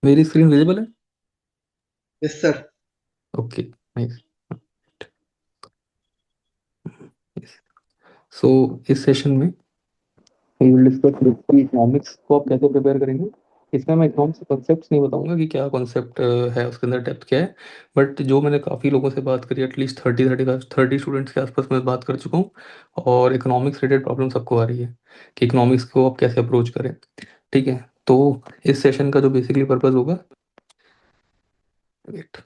मेरी screen visible है? Yes sir. Okay, nice. So इस सेशन में we will discuss basically economics को आप कैसे प्रिपेयर करेंगे। इसमें मैं इकोनॉमिक्स के कॉन्सेप्ट्स नहीं बताऊंगा कि क्या कॉन्सेप्ट है, उसके अंदर डेप्थ क्या है। बट जो मैंने काफ़ी लोगों से बात करी, एटलीस्ट 30 स्टूडेंट्स के आसपास मैं बात कर चुका हूँ। और इकोनॉमिक्स रिलेटेड प्रॉब्लम सबको आ रही है कि इकोनॉमिक्स को आप कैसे अप्रोच करें। ठीक है। तो इस सेशन का जो बेसिकली पर्पज़ होगा, वेट,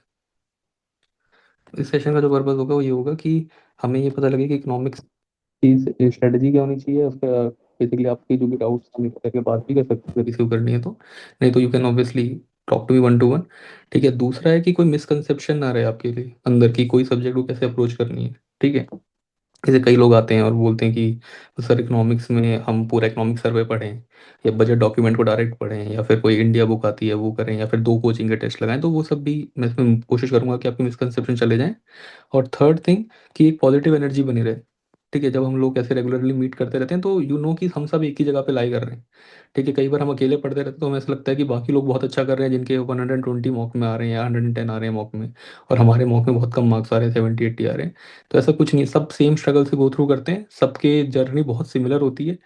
इस सेशन का जो पर्पज़ होगा वो ये होगा कि हमें ये पता लगे कि इकोनॉमिक्स की स्ट्रेटजी क्या होनी चाहिए उसका। बेसिकली आपकी जो भी डाउट्स हमें करके बात भी कर सकते हैं रिसीव करनी है तो। नहीं तो you can obviously talk to me one to one. ठीक है। दूसरा है कि कोई मिसकंसेप्शन ना रहे आपके लिए अंदर की, कोई सब्जेक्ट को कैसे अप्रोच करनी है। ठीक है। जैसे कई लोग आते हैं और बोलते हैं कि सर इकोनॉमिक्स में हम पूरा इकोनॉमिक सर्वे पढ़ें, या बजट डॉक्यूमेंट को डायरेक्ट पढ़ें, या फिर कोई इंडिया बुक आती है वो करें, या फिर दो कोचिंग के टेस्ट लगाएं। तो वो सब भी मैं इसमें कोशिश करूंगा कि आपके मिसकंसेप्शन चले जाएं। और थर्ड थिंग, कि एक पॉजिटिव एनर्जी बनी रहे। ठीक है। जब हम लोग ऐसे रेगुलरली मीट करते रहते हैं तो कि हम सब एक ही जगह पे लाई कर रहे हैं। ठीक है। कई बार हम अकेले पढ़ते रहते हैं तो हमें ऐसा लगता है कि बाकी लोग बहुत अच्छा कर रहे हैं, जिनके 120 मॉक में आ रहे हैं या 110 आ रहे हैं मॉक में, और हमारे मॉक में बहुत कम मार्क्स आ रहे हैं, 70-80 आ रहे हैं। तो ऐसा कुछ नहीं है, सब सेम स्ट्रगल से गो थ्रू करते हैं, सबके जर्नी बहुत सिमिलर होती है।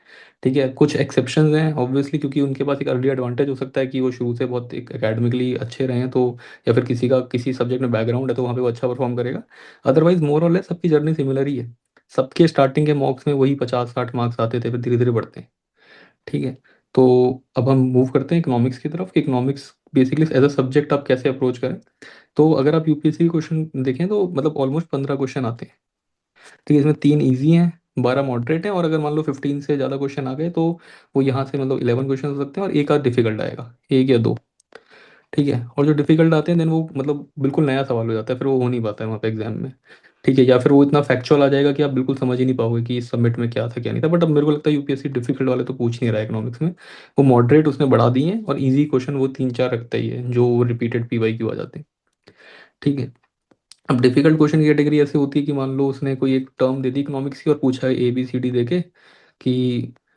ठीक है। कुछ एक्सेप्शंस हैं ऑब्वियसली, क्योंकि उनके पास एक अर्ली एडवांटेज हो सकता है कि वो शुरू से बहुत एक एकेडमिकली अच्छे रहे हैं तो, या फिर किसी का किसी सब्जेक्ट में बैकग्राउंड है तो वहाँ पे वो अच्छा परफॉर्म करेगा। अदरवाइज मोर और लेस सबकी जर्नी सिमिलर ही है। सबके स्टार्टिंग के मॉक्स में वही 50-60 मार्क्स आते थे, फिर धीरे धीरे बढ़ते हैं। ठीक है। तो अब हम मूव करते हैं इकोनॉमिक्स की तरफ कि economics basically as a subject आप कैसे अप्रोच करें। तो अगर आप यूपीएससी के क्वेश्चन देखें तो मतलब ऑलमोस्ट 15 क्वेश्चन आते हैं। ठीक है। इसमें 3 ईजी हैं, 12 मॉडरेट हैं, और अगर मान लो 15 से ज़्यादा क्वेश्चन आ गए तो वो यहाँ से मतलब 11 क्वेश्चन हो सकते हैं, और एक आध डिफिकल्ट आएगा, एक या दो। ठीक है। और जो डिफिकल्ट आते हैं देन वो मतलब बिल्कुल नया सवाल हो जाता है, फिर वो हो नहीं पाता है वहाँ पे एग्जाम में। ठीक है। या फिर वो इतना फैक्चुअल आ जाएगा कि आप बिल्कुल समझ ही नहीं पाओगे कि इस सबमिट में क्या था क्या नहीं था। बट अब मेरे को लगता है यूपीएससी डिफिकल्ट वाले तो पूछ नहीं रहा है इकोनॉमिक्स में। वो मॉडरेट उसने बढ़ा दिए हैं, और इजी क्वेश्चन वो 3-4 रखता ही है जो रिपीटेड पीवाईक्यू आ जाते हैं। ठीक है। अब डिफिकल्ट क्वेश्चन की कैटेगरी ऐसे होती है कि मान लो उसने कोई एक टर्म दे दी इकोनॉमिक्स की और पूछा है ABCD देके कि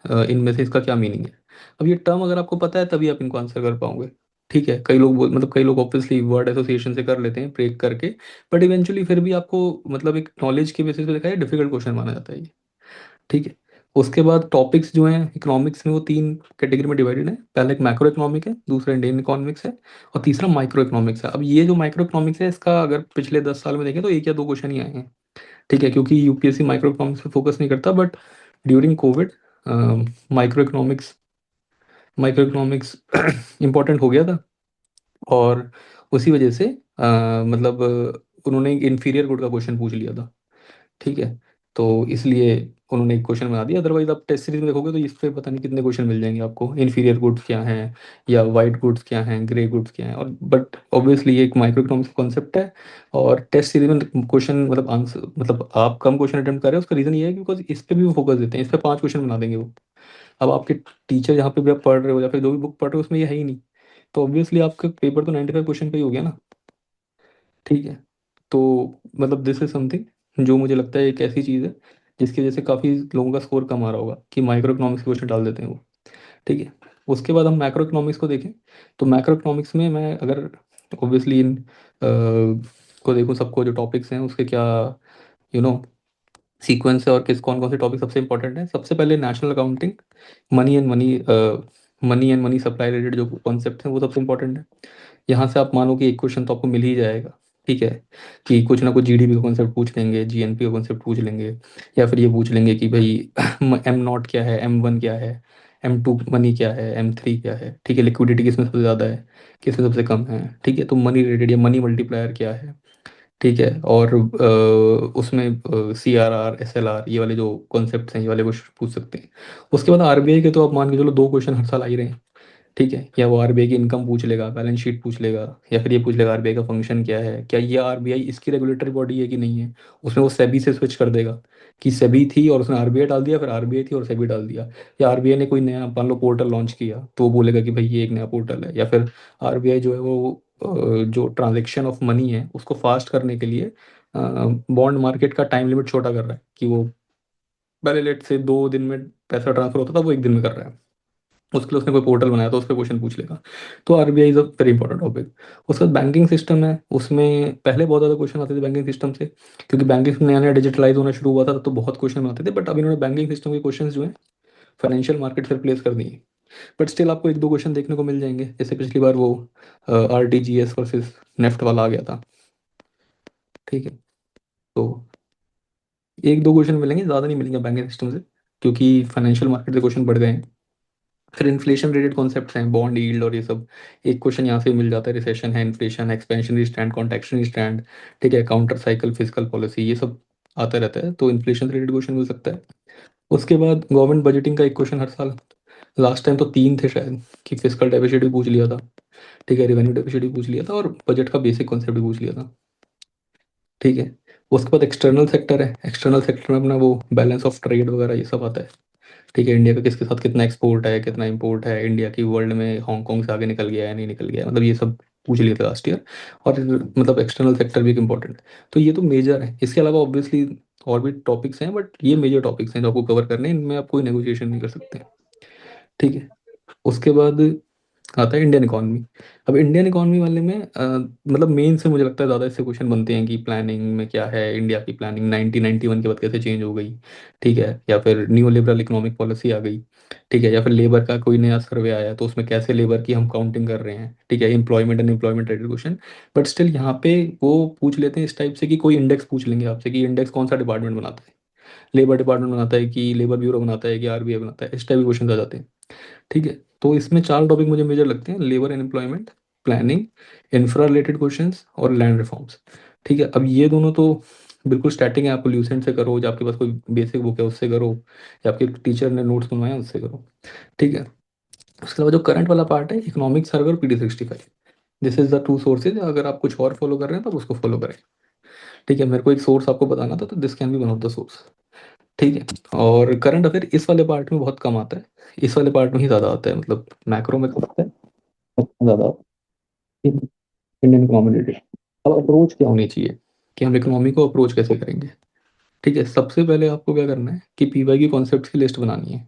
इनमें से इसका क्या मीनिंग है। अब ये टर्म अगर आपको पता है तभी आप इनको आंसर कर पाओगे। ठीक है। कई लोग ऑब्वियसली वर्ड एसोसिएशन से कर लेते हैं ब्रेक करके। बट इवेंचुअली फिर भी आपको मतलब एक नॉलेज के बेसिस पे देखा है, डिफिकल्ट क्वेश्चन माना जाता है ये। ठीक है। उसके बाद टॉपिक्स जो हैं इकोनॉमिक्स में वो 3 कैटेगरी में डिवाइडेड है। पहला एक मैक्रो इकोनॉमिक है, दूसरा इंडियन इकोनॉमिक्स है, और तीसरा माइक्रो इकोनॉमिक्स है। अब ये जो माइक्रो इकोनॉमिक्स है इसका अगर पिछले 10 साल में देखें तो एक या दो क्वेश्चन ही आए हैं। ठीक है। क्योंकि यूपीएससी माइक्रो इकोनॉमिक्स पे फोकस नहीं करता। But during Covid micro economics micro economics important हो गया था। और उसी वजह से मतलब उन्होंने इन्फीरियर गुड का क्वेश्चन पूछ लिया था। ठीक है। तो इसलिए उन्होंने एक क्वेश्चन बना दिया। अदरवाइज आप टेस्ट सीरीज में देखोगे तो इस पे पता नहीं कितने क्वेश्चन मिल जाएंगे आपको, इन्फीरियर गुड्स क्या हैं, या वाइट गुड्स क्या हैं, ग्रे गुड्स क्या हैं। और बट ऑब्वियसली ये एक माइक्रो इकोनॉमिक्स कॉन्सेप्ट है। और टेस्ट सीरीज में क्वेश्चन मतलब आंसर मतलब आप कम क्वेश्चन अटेम्प्ट कर रहे हो, उसका रीज़न ये है कि बिकॉज इस पे भी वो फोकस देते हैं, इस पे 5 क्वेश्चन बना देंगे वो। अब आपके टीचर जहाँ पे भी आप पढ़ रहे हो या फिर जो भी बुक पढ़ रहे हो उसमें ये है ही नहीं, तो ऑब्वियसली आपका पेपर तो 95 क्वेश्चन का ही हो गया ना। ठीक है। तो मतलब दिस इज समथिंग जो मुझे लगता है एक ऐसी चीज़ है जिसकी वजह से काफ़ी लोगों का स्कोर कम आ रहा होगा कि माइक्रो इकोनॉमिक्स के क्वेश्चन डाल देते हैं वो। ठीक है। उसके बाद हम मैक्रो इकोनॉमिक्स को देखें। तो मैक्रो इकोनॉमिक्स में मैं अगर ऑब्वियसली इन को देखूँ, सबको जो टॉपिक्स हैं उसके क्या यू नो सीक्वेंस है, और किस कौन कौन से टॉपिक सबसे इंपॉर्टेंट है। सबसे पहले national accounting, money and money money and money supply related जो कॉन्सेप्ट हैं वो सबसे इंपॉर्टेंट है। यहाँ से आप मानो कि एक क्वेश्चन तो आपको मिल ही जाएगा। ठीक है। कि कुछ ना कुछ GDP का कॉन्सेप्ट पूछ लेंगे, GNP का कॉन्सेप्ट पूछ लेंगे, या फिर ये पूछ लेंगे कि भाई M0 क्या है, M1 क्या है, M2 मनी क्या है, M3 क्या है। ठीक है। लिक्विडिटी किसमें सबसे ज़्यादा है, किसमें सबसे कम है। ठीक है। तो मनी रिलेटेड या मनी मल्टीप्लायर क्या है। ठीक है। और उसमें CRR SLR ये वाले जो कॉन्सेप्ट्स हैं ये वाले कुछ पूछ सकते हैं। उसके बाद RBI के तो आप मान के चलो 2 क्वेश्चन हर साल आ ही रहे हैं। ठीक है। या वो RBI की इनकम पूछ लेगा, बैलेंस शीट पूछ लेगा, या फिर ये पूछ लेगा RBI का फंक्शन क्या है, क्या ये RBI इसकी रेगुलेटरी बॉडी है कि नहीं है। उसमें वो सेबी से स्विच कर देगा कि सेबी थी और उसने RBI डाल दिया, फिर RBI थी और सेबी डाल दिया। या RBI ने कोई नया मान लो पोर्टल लॉन्च किया तो वो बोलेगा कि भाई ये एक नया पोर्टल है। या फिर RBI जो है वो जो ट्रांजेक्शन ऑफ मनी है उसको फास्ट करने के लिए बॉन्ड मार्केट का टाइम लिमिट छोटा कर रहा है, कि वो पहले लेट से 2 दिन में पैसा ट्रांसफर होता था वो एक दिन में कर रहा है। उसके लिए उसने कोई पोर्टल बनाया तो उस पर क्वेश्चन पूछ लेगा। तो RBI is a very important topic. उसके बाद बैंकिंग सिस्टम है, उसमें पहले बहुत ज़्यादा क्वेश्चन आते थे बैंकिंग सिस्टम से, क्योंकि बैंकिंग नया नया डिजिटलाइज होना शुरू हुआ था तो बहुत क्वेश्चन आते थे, बट अब इन्होंने बैंकिंग सिस्टम के क्वेश्चन जो है फाइनेंशियल मार्केट से रिप्लेस कर दिए। बट स्टिल आपको एक दो क्वेश्चन देखने को मिल जाएंगे, जैसे पिछली बार वो आरटीजीएस वर्सेस नेफ्ट वाला आ गया था। ठीक है, तो एक दो क्वेश्चन मिलेंगे, ज़्यादा नहीं मिलेंगे बैंकिंग सिस्टम से, क्योंकि फाइनेंशियल मार्केट से क्वेश्चन बढ़ गए हैं। फिर इन्फ्लेशन रिलेटेड कॉन्सेप्ट्स हैं, बॉन्ड यील्ड और ये सब, एक क्वेश्चन यहाँ से मिल जाता है, रिसेशन है, inflation, expansionary stand, contractionary stand, ठीक है, काउंटर साइकिल, फिजिकल पॉलिसी, ये सब आता रहता है, तो इन्फ्लेशन रिलेटेड क्वेश्चन मिल सकता है। उसके बाद गवर्नमेंट बजटिंग का एक क्वेश्चन हर साल, लास्ट टाइम तो तीन थे शायद, कि फिजिकल डेफिसिट भी पूछ लिया था, ठीक है, रेवेन्यू डेफिसिट भी पूछ लिया था, और बजट का बेसिक कॉन्सेप्ट भी पूछ लिया था। ठीक है, उसके बाद एक्सटर्नल सेक्टर है, एक्सटर्नल सेक्टर में अपना वो बैलेंस ऑफ ट्रेड वगैरह ये सब आता है। ठीक है, इंडिया का किसके साथ कितना एक्सपोर्ट है, कितना इंपोर्ट है, इंडिया की वर्ल्ड में हांगकांग से आगे निकल गया है नहीं निकल गया है, मतलब ये सब पूछ लिए थे लास्ट ईयर। और मतलब एक्सटर्नल सेक्टर भी एक इंपॉर्टेंट। तो ये तो मेजर है, इसके अलावा ऑब्वियसली और भी टॉपिक्स हैं, बट ये मेजर टॉपिक्स हैं जो आपको कवर करने हैं, इनमें आप कोई नेगोशिएशन नहीं कर सकते। ठीक है, उसके बाद आता है इंडियन इकॉनमी। अब इंडियन इकॉनमी वाले में मतलब मेन से मुझे लगता है ज़्यादा इससे क्वेश्चन बनते हैं कि प्लानिंग में क्या है, इंडिया की प्लानिंग 1991 के बाद कैसे चेंज हो गई, ठीक है, या फिर न्यू लिबरल इकोनॉमिक पॉलिसी आ गई, ठीक है, या फिर लेबर का कोई नया सर्वे आया तो उसमें कैसे लेबर की हम काउंटिंग कर रहे हैं, ठीक है, employment and employment related question. But still यहाँ पे वो पूछ लेते हैं इस टाइप से कि कोई इंडेक्स पूछ लेंगे आपसे कि इंडेक्स कौन सा डिपार्टमेंट बनाता है, लेबर डिपार्टमेंट बनाता है कि लेबर ब्यूरो बनाता है कि आरबीआई बनाता है, इस टाइप के क्वेश्चन आ जाते हैं। ठीक है, तो इसमें चार टॉपिक मुझे मेजर लगते हैं, labour and employment, planning, infra related questions और लैंड रिफॉर्म्स। ठीक है, अब ये दोनों तो बिल्कुल स्टैटिक है, आप ल्यूसेंट से करो, या आपके पास कोई बेसिक बुक है उससे करो, या आपके टीचर ने नोट्स बनवाए उससे करो। ठीक है, उसके अलावा जो करंट वाला पार्ट है, इकोनॉमिक सर्वे और PD65, this is the two sources, अगर आप कुछ और फॉलो कर रहे हैं तो आप उसको फॉलो करें। ठीक है, मेरे को एक सोर्स आपको बताना था तो this can be one of the source. ठीक है, और करंट अफेयर इस वाले पार्ट में बहुत कम आता है, इस वाले पार्ट में ही ज़्यादा आता है, मतलब मैक्रो में कम आता है, ज़्यादा इंडियन इकोनॉमी रिलेटेड। अब अप्रोच क्या होनी चाहिए, कि हम इकोनॉमी को अप्रोच कैसे करेंगे। ठीक है, सबसे पहले आपको क्या करना है कि पीवाई की कॉन्सेप्ट की लिस्ट बनानी है।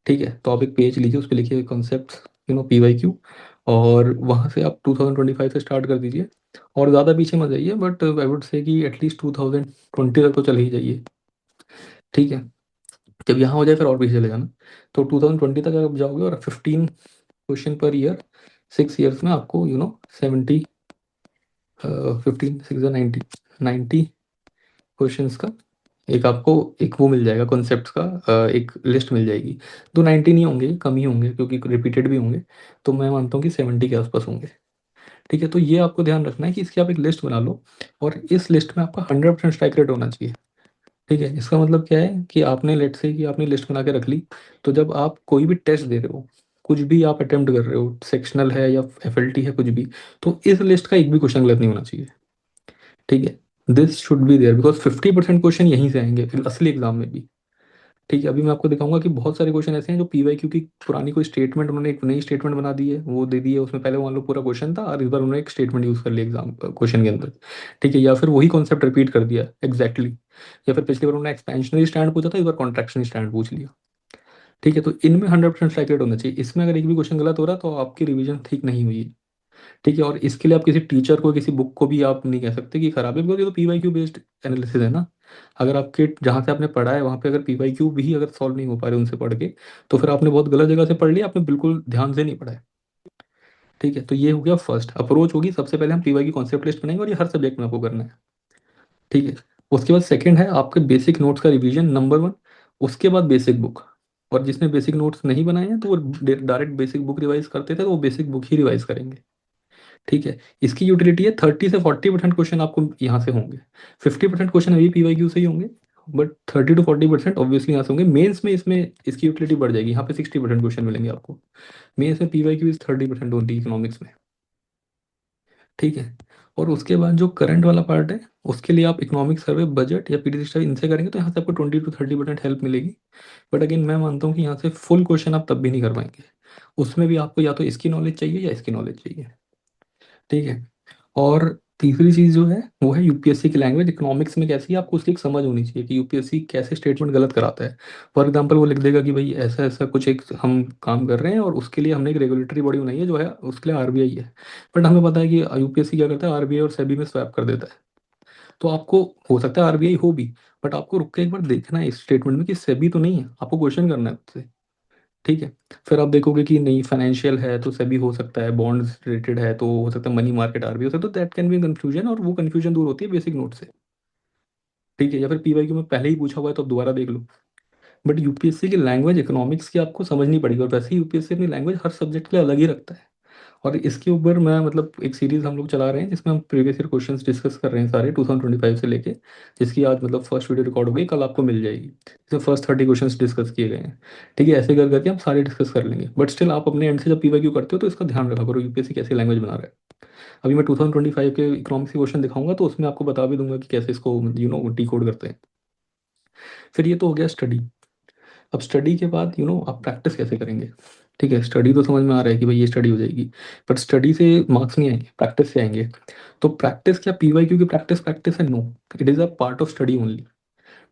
ठीक है, तो आप एक पेज लीजिए, उस पर लिखिए कॉन्सेप्ट, PYQ, और वहाँ से आप 2025 से स्टार्ट कर दीजिए, और ज़्यादा पीछे मत जाइए, बट आई वुड से कि एटलीस्ट 2020 तक तो चले ही जाइए। ठीक है, जब यहाँ हो जाए फिर और पीछे चले जाना। तो 2020 तक आप जाओगे और 15 क्वेश्चन पर ईयर, 6 ईयर्स में आपको 70, 15 6 90, 90 क्वेश्चंस का एक आपको एक वो मिल जाएगा, कॉन्सेप्ट्स का एक लिस्ट मिल जाएगी। तो 90 नहीं होंगे, कम ही होंगे क्योंकि रिपीटेड भी होंगे, तो मैं मानता हूँ कि 70 के आसपास होंगे। ठीक है, तो ये आपको ध्यान रखना है कि इसकी आप एक लिस्ट बना लो, और इस लिस्ट में आपका 100% स्ट्राइक रेट होना चाहिए। ठीक है, इसका मतलब क्या है कि आपने लेट से कि आपने लिस्ट बना के रख ली, तो जब आप कोई भी टेस्ट दे रहे हो, कुछ भी आप अटेम्प्ट कर रहे हो, सेक्शनल है या FLT है कुछ भी, तो इस लिस्ट का एक भी क्वेश्चन गलत नहीं होना चाहिए। ठीक है, this should be there because 50% question यहीं से आएंगे फिर असली एग्जाम में भी। ठीक है, अभी मैं आपको दिखाऊंगा कि बहुत सारे क्वेश्चन ऐसे हैं जो PYQ की पुरानी कोई स्टेटमेंट, उन्होंने एक नई स्टेटमेंट बना दी है, वो दे दी है, उसमें पहले मान लो पूरा क्वेश्चन था और इस बार उन्होंने एक स्टेटमेंट यूज कर लिया एग्जाम क्वेश्चन के अंदर। ठीक है, या फिर वही कॉन्सेप्ट रिपीट कर दिया एग्जैक्टली, या फिर पिछली बार उन्होंने एक्सपेंशनरी स्टैंड पूछा था, इस बार कॉन्ट्रैक्शनरी स्टैंड पूछ लिया। ठीक है, तो इनमें 100% स्ट्राइक रेट होना चाहिए, इसमें अगर एक भी क्वेश्चन गलत हो रहा है तो आपकी रिवीजन ठीक नहीं हुई है। ठीक है, और इसके लिए आप किसी टीचर को, किसी बुक को भी आप नहीं कह सकते कि खराब है, बिकॉज ये तो PYQ बेस्ड एनालिसिस है ना। अगर आपके जहाँ से आपने पढ़ा है वहाँ पे अगर PYQ भी अगर सॉल्व नहीं हो पा रहे उनसे पढ़ के, तो फिर आपने बहुत गलत जगह से पढ़ लिया, आपने बिल्कुल ध्यान से नहीं पढ़ा है। ठीक है, तो ये हो गया फर्स्ट अप्रोच होगी, सबसे पहले हम PYQ कॉन्सेप्ट लिस्ट बनाएंगे, और ये हर सब्जेक्ट में आपको करना है। ठीक है, उसके बाद सेकंड है आपके बेसिक नोट्स का रिवीजन, नंबर 1। उसके बाद बेसिक बुक, और जिसने बेसिक नोट्स नहीं बनाए हैं तो वो डायरेक्ट बेसिक बुक रिवाइज करते थे, तो वो बेसिक बुक ही रिवाइज करेंगे। ठीक है, इसकी यूटिलिटी है 30 से 40% क्वेश्चन आपको यहाँ से होंगे, 50% क्वेश्चन अभी PYQ से ही होंगे, बट 30 to 40% ऑब्वियसली यहाँ से होंगे। मेंस में इसमें इसकी यूटिलिटी बढ़ जाएगी, यहाँ पे 60% क्वेश्चन मिलेंगे आपको। मेंस में PYQ इज 30% ओनली इकोनॉमिक्स में। ठीक है, और उसके बाद जो करंट वाला पार्ट है, उसके लिए आप इकोनॉमिक सर्वे, बजट या PD इनसे करेंगे तो यहाँ से आपको 20 to 30% हेल्प मिलेगी। बट अगेन मैं मानता हूँ कि यहाँ से फुल क्वेश्चन आप तब भी नहीं कर पाएंगे, उसमें भी आपको या तो इसकी नॉलेज चाहिए या इसकी नॉलेज चाहिए। ठीक है, और तीसरी चीज़ जो है वो है यूपीएससी की लैंग्वेज। इकोनॉमिक्स में कैसी है आपको उसकी एक समझ होनी चाहिए कि यूपीएससी कैसे स्टेटमेंट गलत कराता है। फॉर एग्जांपल वो लिख देगा कि भाई ऐसा ऐसा कुछ एक हम काम कर रहे हैं और उसके लिए हमने एक रेगुलेटरी बॉडी बनाई है जो है उसके लिए आरबीआई है। बट हमें पता है कि यूपीएससी क्या करता है, आरबीआई और सेबी में स्वैप कर देता है। तो आपको हो सकता है आरबीआई हो भी, बट आपको रुक के एक बार देखना है इस स्टेटमेंट में कि सेबी तो नहीं है, आपको क्वेश्चन करना है उससे। ठीक है। फिर आप देखोगे कि नहीं फाइनेंशियल है तो सेबी हो सकता है, बॉन्ड्स रिलेटेड है तो हो सकता है मनी मार्केट आरबीआई हो सकता है, तो दैट कैन बी कंफ्यूजन, और वो कंफ्यूजन दूर होती है बेसिक नोट से। ठीक है। या फिर पीवाईक्यू में पहले ही पूछा हुआ है तो आप दोबारा देख लो। बट यूपीएससी की लैंग्वेज इकोनॉमिक्स की आपको समझनी पड़ेगी, और वैसे ही यूपीएससी अपनी लैंग्वेज हर सब्जेक्ट के लिए अलग ही रखता है। और इसके ऊपर मैं मतलब एक सीरीज हम लोग चला रहे हैं जिसमें हम प्रीवियस ईयर क्वेश्चंस डिस्कस कर रहे हैं सारे 2025 से लेके, जिसकी आज मतलब फर्स्ट वीडियो रिकॉर्ड हो गई, कल आपको मिल जाएगी। इसमें फर्स्ट 30 क्वेश्चंस डिस्कस किए गए हैं। ठीक है, ऐसे कर करके हम सारे डिस्कस कर लेंगे, बट स्टिल आप अपने एंड से जब पीवाईक्यू करते हो तो इसका ध्यान रखा करो यूपीएससी कैसी लैंग्वेज बना रहा है। अभी मैं 2025 के इकोनॉमिक्स के क्वेश्चन दिखाऊंगा तो उसमें आपको बता भी दूंगा कि कैसे इसको डी कोड करते हैं। फिर ये तो हो गया स्टडी। अब स्टडी के बाद आप प्रैक्टिस कैसे करेंगे। ठीक है, स्टडी तो समझ में आ रहा है कि भाई ये स्टडी हो जाएगी, बट स्टडी से मार्क्स नहीं आएंगे, प्रैक्टिस से आएंगे। तो प्रैक्टिस क्या पीवाईक्यू की प्रैक्टिस प्रैक्टिस है? No, it is a part of study only.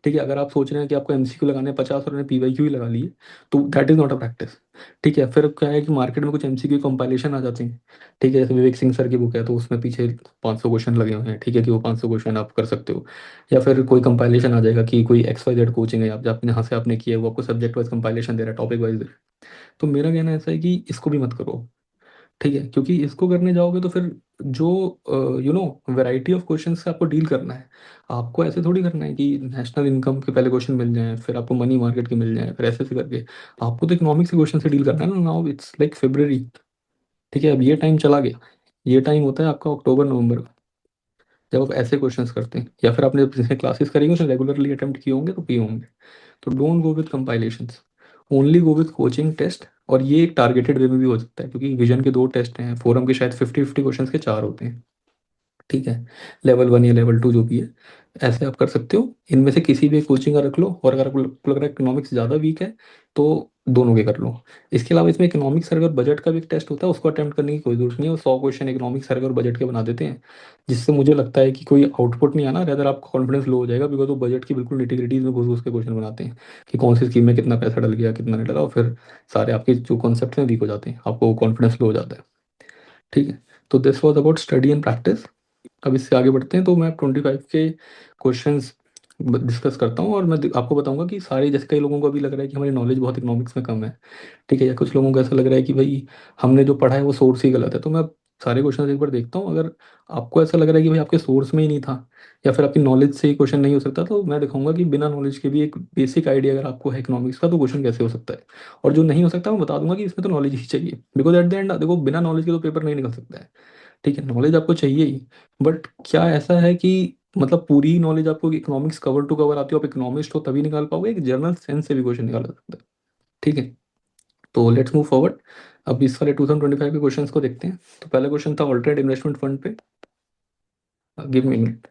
ठीक है, अगर आप सोच रहे हैं कि आपको एमसीक्यू लगाने हैं 50 और उन्होंने पीवाईक्यू ही लगा लिए, तो that is not a practice. ठीक है, फिर क्या है कि मार्केट में कुछ एमसीक्यू कंपाइलेशन आ जाते हैं। ठीक है, जैसे विवेक सिंह सर की बुक है तो उसमें पीछे 500 क्वेश्चन लगे हुए हैं। ठीक है, कि वो 500 क्वेश्चन आप कर सकते हो। या फिर कोई कंपाइलेशन आ जाएगा कि कोई एक्स वाई जेड कोचिंग है, आप जहाँ से आपने किया है वो आपको सब्जेक्ट वाइज कंपाइलेशन दे रहा है, टॉपिक वाइज दे रहा है। तो मेरा कहना ऐसा है कि इसको भी मत करो। ठीक है, क्योंकि इसको करने जाओगे तो फिर जो वैरायटी ऑफ क्वेश्चन से आपको डील करना है, आपको ऐसे थोड़ी करना है कि नेशनल इनकम के पहले क्वेश्चन मिल जाएं फिर आपको मनी मार्केट के मिल जाएं फिर ऐसे ऐसे करके। आपको तो इकोनॉमिक्स के क्वेश्चन से डील करना है ना। Now it's like February। ठीक है, अब ये टाइम चला गया। ये टाइम होता है आपका अक्टूबर नवंबर का, जब आप ऐसे क्वेश्चंस करते हैं, या फिर आपने जब जिसने क्लासेस करी होंगे रेगुलरली अटेम्प्ट किए होंगे तो किए होंगे। तो don't go with compilations, only go with coaching test. और ये एक टारगेटेड वे में भी हो सकता है क्योंकि विजन के 2 टेस्ट हैं, फोरम के शायद 50-50 क्वेश्चन के 4 होते हैं। ठीक है, लेवल 1 या लेवल 2 जो भी है, ऐसे आप कर सकते हो। इनमें से किसी भी कोचिंग का रख लो, और अगर आपको लग रहा है इकोनॉमिक्स ज़्यादा वीक है तो दोनों के कर लो। इसके अलावा इसमें इकोनॉमिक्स सर्वे और बजट का भी एक टेस्ट होता है, उसको अटेम्प्ट करने की कोई जरूरत नहीं है। वो 100 क्वेश्चन इकोनॉमिक्स सर्वे और बजट के बना देते हैं, जिससे मुझे लगता है कि कोई आउटपुट नहीं आना, रेदर आपका कॉन्फिडेंस लो हो जाएगा, बिकॉज वो बजट की बिल्कुल निटिग्रिटीज में घुस घुस के क्वेश्चन बनाते हैं कि कौन सी स्कीम में कितना पैसा डल गया कितना नहीं डला, और फिर सारे आपके जो कॉन्सेप्ट हैं वीक हो जाते हैं, आपको कॉन्फिडेंस लो हो जाता है। ठीक है, तो this was about study and practice. अब इससे आगे बढ़ते हैं तो मैं 25 के क्वेश्चंस डिस्कस करता हूँ, और मैं आपको बताऊंगा कि सारे, जैसे कई लोगों को अभी लग रहा है कि हमारी नॉलेज बहुत इकोनॉमिक्स में कम है। ठीक है, या कुछ लोगों को ऐसा लग रहा है कि भाई हमने जो पढ़ा है वो सोर्स ही गलत है, तो मैं सारे क्वेश्चन एक बार देखता हूँ। अगर आपको ऐसा लग रहा है कि भाई आपके सोर्स में ही नहीं था, या फिर आपकी नॉलेज से ही क्वेश्चन नहीं हो सकता, तो मैं दिखाऊंगा कि बिना नॉलेज के भी एक बेसिक आइडिया अगर आपको है इकोनॉमिक्स का तो क्वेश्चन कैसे हो सकता है। और जो नहीं हो सकता मैं बता दूंगा कि इसमें तो नॉलेज ही चाहिए, बिकॉज एट द एंड देखो बिना नॉलेज के तो पेपर नहीं निकल सकता है। ठीक है, नॉलेज आपको चाहिए ही, बट क्या ऐसा है कि मतलब पूरी नॉलेज आपको इकोनॉमिक्स कवर टू कवर आती हो, आप इकोनॉमिस्ट हो तभी निकाल पाओगे? एक जनरल सेंस से भी क्वेश्चन निकाला जा सकता है। ठीक है, तो लेट्स मूव फॉरवर्ड। अब इस वाले 2025 के क्वेश्चंस को देखते हैं। तो पहला क्वेश्चन था ऑल्टरनेट इन्वेस्टमेंट फंड पे। Give me minute.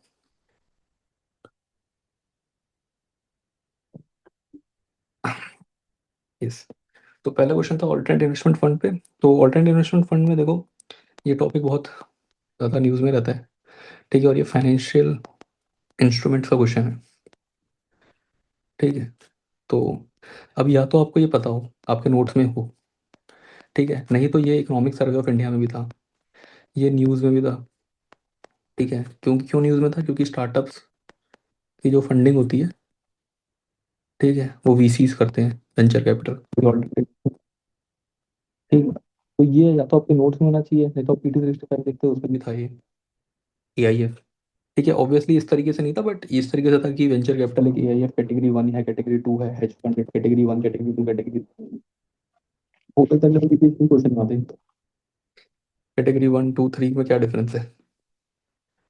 यस, तो पहला क्वेश्चन था ऑल्टरनेट इन्वेस्टमेंट फंड पे। तो ऑल्टरनेट इन्वेस्टमेंट फंड में देखो, ये टॉपिक बहुत ज़्यादा न्यूज़ में रहता है। ठीक है, और ये फाइनेंशियल इंस्ट्रूमेंट्स का क्वेश्चन है। ठीक है, तो अब या तो आपको ये पता हो, आपके नोट्स में हो। ठीक है, नहीं तो ये इकोनॉमिक सर्वे ऑफ इंडिया में भी था, ये न्यूज़ में भी था। ठीक है, क्यों न्यूज़ में था? क्योंकि स्टार्टअप्स की जो फंडिंग होती है, ठीक है, वो वीसीज करते हैं, वेंचर कैपिटल। ठीक है, तो ये या तो आपके नोट्स में होना चाहिए, नहीं तो आप पीटी 65 देखते हो उसमें भी था ये एआईएफ। ठीक है, ऑब्वियसली इस तरीके से नहीं था, बट इस तरीके से था कि वेंचर कैपिटल एक एआईएफ कैटेगरी 1 है, कैटेगरी 2 है, hedge fund category 1 category 2 category. Hotel तक क्वेश्चन आते हैं, कैटेगरी 1 2 3 में क्या डिफरेंस है।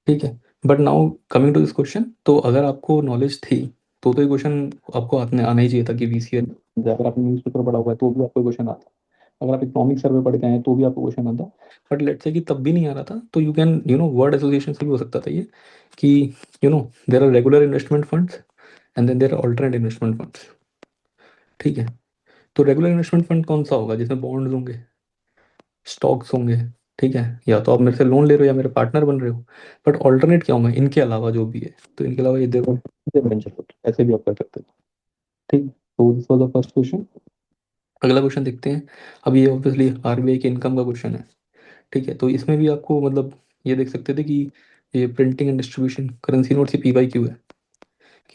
ठीक है, but now coming to this question, तो अगर आपको नॉलेज थी तो ये क्वेश्चन आपको आने आना ही चाहिए था कि वीसीआर, अगर आपने न्यूज़पेपर पढ़ा हुआ है तो भी आपको क्वेश्चन आता। अगर आप इकोनॉमिक सर्वे पढ़ के आए हैं तो भी आपको क्वेश्चन आता। बट लेट्स से कि तब भी नहीं आ रहा था, तो यू कैन वर्ड एसोसिएशन से भी हो सकता था ये कि there are regular investment funds and then there are alternate investment funds. ठीक है, तो रेगुलर इन्वेस्टमेंट फंड कौन सा होगा? जिसमें बॉन्ड्स होंगे, स्टॉक्स होंगे, ठीक है, या तो आप मेरे से लोन ले रहे हो या मेरे पार्टनर बन रहे हो, बट ऑल्टरनेट क्या हूँ मैं इनके अलावा जो भी है, तो इनके अलावा ये देखो वेंचर ऐसे भी आप कर सकते हो। ठीक, तो this was the first question. अगला क्वेश्चन देखते हैं। अब ये ऑब्वियसली आरबीआई के इनकम का क्वेश्चन है। ठीक है, तो इसमें भी आपको मतलब ये देख सकते थे कि ये printing and distribution currency note से पीवाई क्यू है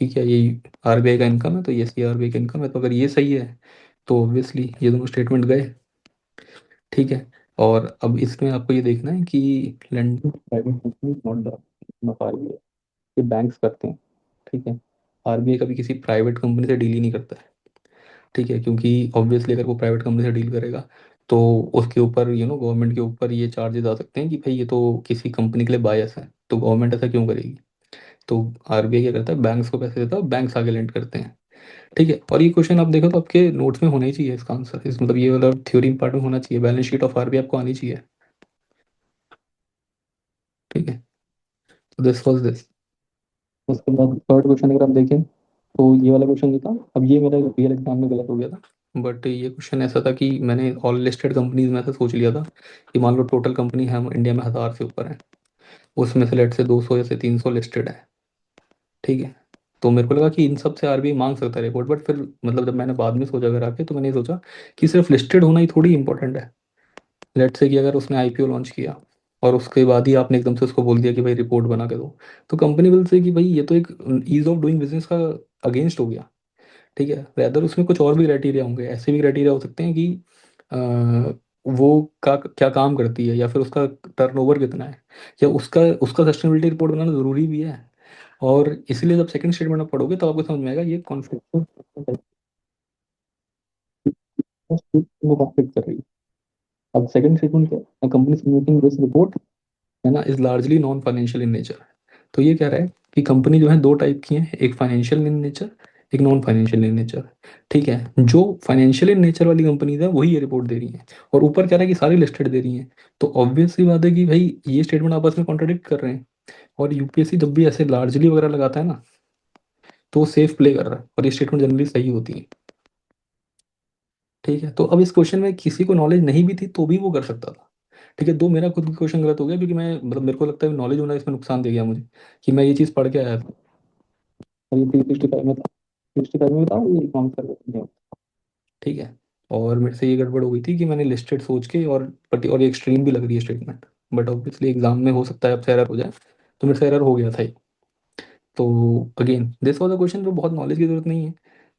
कि क्या ये आरबीआई का इनकम है, तो ये सी आरबीआई का इनकम है, तो अगर ये सही है तो ऑब्वियसली ये दोनों स्टेटमेंट गए। ठीक है, और अब इसमें आपको ये देखना है कि lending private company not RBI, ये बैंक्स करते हैं। ठीक है, आरबीआई कभी किसी प्राइवेट कंपनी से डील ही नहीं करता है। ठीक है, क्योंकि ऑब्वियसली अगर वो प्राइवेट कंपनी से डील करेगा तो उसके ऊपर गवर्नमेंट के ऊपर ये चार्जेस आ सकते हैं कि भाई ये तो किसी कंपनी के लिए बायस है, तो गवर्नमेंट ऐसा क्यों करेगी। तो आरबीआई क्या करता है, बैंक्स को पैसे देता है, बैंक्स आगे लेंड करते हैं। ठीक है, और ये क्वेश्चन आप देखो तो आपके नोट्स में होना ही चाहिए इसका आंसर, इस मतलब ये वाला थ्योरी पार्ट में होना चाहिए, बैलेंस शीट ऑफ आरबीआई आपको आनी चाहिए। ठीक है, तो दिस वाज दिस। उसके बाद थर्ड क्वेश्चन अगर आप देखें तो ये वाला क्वेश्चन जो था, अब ये मेरा रियल एग्जाम में गलत हो गया था, बट ये क्वेश्चन ऐसा था कि मैंने ऑल लिस्टेड कंपनीज में ऐसा सोच लिया था कि मान लो टोटल कंपनी है हम इंडिया में 1000 से ऊपर है, उसमें से लेट से 200 या से 300 लिस्टेड है। ठीक है, तो मेरे को लगा कि इन सब से आरबीआई मांग सकता है रिपोर्ट, बट फिर मतलब जब मैंने बाद में सोचा अगर आके, तो मैंने ये सोचा कि सिर्फ लिस्टेड होना ही थोड़ी इंपॉर्टेंट है। लेट से कि अगर उसने आईपीओ लॉन्च किया और उसके बाद ही आपने एकदम से उसको बोल दिया कि भाई रिपोर्ट बना के दो, तो कंपनी विल से कि भाई ये तो एक ईज ऑफ डूइंग बिजनेस का अगेंस्ट हो गया। ठीक है, रैदर उसमें कुछ और भी क्राइटेरिया होंगे, ऐसे भी क्राइटेरिया हो सकते हैं कि अ, वो का क्या काम करती है, या फिर उसका टर्नओवर कितना है, या उसका उसका सस्टेनेबिलिटी रिपोर्ट बनाना ज़रूरी भी है। और इसलिए जब सेकंड स्टेटमेंट आप पढ़ोगे तो आपको समझ में आएगा ये कॉन्फ्लिक्ट कॉन्फ्लिक्ट कर रही है। अब सेकंड स्टेटमेंट क्या है, कंपनी मेकिंग दिस रिपोर्ट है ना is largely non financial in nature. तो ये कह रहा है कि कंपनी जो है दो टाइप की है, एक फाइनेंशियल इन नेचर, एक नॉन फाइनेंशियल इन नेचर। ठीक है, जो फाइनेंशियल इन नेचर वाली कंपनीज है वही ये रिपोर्ट दे रही हैं, और ऊपर कह रहा है कि सारी लिस्टेड दे रही हैं। तो ऑब्वियस सी बात है कि भाई ये स्टेटमेंट आपस में कॉन्ट्रडिक्ट कर रहे हैं, और यूपीएससी जब भी ऐसे लार्जली वगैरह लगाता है ना, तो वो सेफ प्ले कर रहा है, और ये स्टेटमेंट जनरली सही होती है। ठीक है, तो अब इस क्वेश्चन में किसी को नॉलेज नहीं भी थी तो भी वो कर सकता था। ठीक है, दो मेरा खुद का क्वेश्चन गलत हो गया, क्योंकि मैं मतलब मेरे को लगता है नॉलेज होना इसमें नुकसान दे गया मुझे, कि मैं ये चीज़ पढ़ के आया था और ये 365 में था, 65 में था, ये इकनॉमिक्स कर रहे थे। ठीक है, और मेरे से ये गड़बड़ हो गई थी कि मैंने लिस्टेड सोच के, और ये एक्सट्रीम भी लग रही है स्टेटमेंट, बट ऑब्वियसली एग्जाम में हो सकता है आपसे एरर हो जाए, तो मेरे से एरर हो गया था ये। तो again this was a question जो बहुत नॉलेज की जरूरत नहीं है,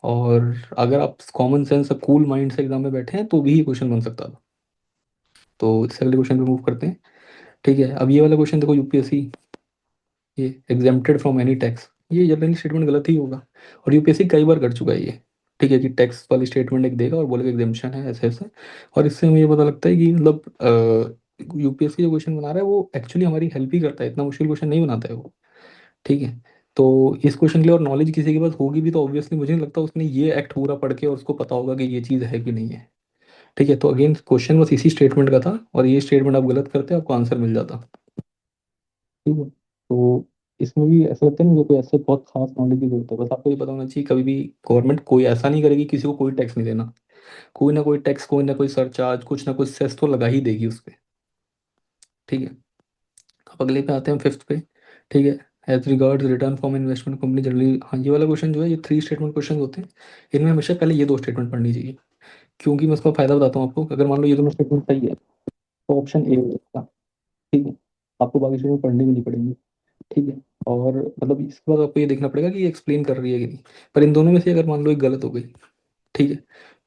और अगर आप कॉमन सेंस कूल माइंड से एग्जाम में बैठे हैं तो भी ये क्वेश्चन बन सकता था। तो इससे अगले क्वेश्चन पे मूव करते हैं। ठीक है, अब ये वाला क्वेश्चन देखो, यूपीएससी ये एग्जेम्प्टेड फ्रॉम एनी टैक्स, ये जनरली स्टेटमेंट गलत ही होगा, और यूपीएससी कई बार कर चुका है ये। ठीक है, कि टैक्स वाली स्टेटमेंट एक देगा और बोलेगा एग्जेम्पशन है ऐसे ऐसे, और इससे हमें ये पता लगता है कि मतलब यूपीएससी जो क्वेश्चन बना रहा है वो एक्चुअली हमारी हेल्प ही करता है, इतना मुश्किल क्वेश्चन नहीं बनाता है वो। ठीक है, तो इस क्वेश्चन के लिए और नॉलेज किसी के पास होगी भी तो ऑब्वियसली मुझे नहीं लगता उसने ये एक्ट पूरा पढ़ के और उसको पता होगा कि ये चीज़ है कि नहीं है। ठीक है, तो अगेन क्वेश्चन बस इसी स्टेटमेंट का था, और ये स्टेटमेंट आप गलत करते आपको आंसर मिल जाता। ठीक है, तो इसमें भी ऐसा लगता है ना, मुझे कोई ऐसे बहुत खास नॉलेज की जरूरत है, बस आपको ये पता होना चाहिए कभी भी गवर्नमेंट कोई ऐसा नहीं करेगी किसी को कोई टैक्स नहीं देना, कोई ना कोई टैक्स, कोई ना कोई सरचार्ज, कुछ ना कुछ सेस तो लगा ही देगी उस पे। ठीक है, अब अगले पे आते हैं, फिफ्थ पे। ठीक है, as regards return from investment company generally, हाँ ये वाला क्वेश्चन जो है, ये थ्री स्टेटमेंट क्वेश्चन होते हैं, इनमें हमेशा पहले ये दो स्टेटमेंट पढ़नी चाहिए, क्योंकि मैं उसका फायदा बताता हूँ आपको, अगर मान लो ये दोनों स्टेटमेंट सही है तो ऑप्शन ए होगा। ठीक है, आपको बाकी स्टेटमेंट पढ़नी भी नहीं पड़ेंगी। ठीक है, और मतलब इसके बाद आपको ये देखना पड़ेगा कि ये एक्सप्लेन कर रही है कि नहीं, पर इन दोनों में से अगर मान लो एक गलत हो गई, ठीक है,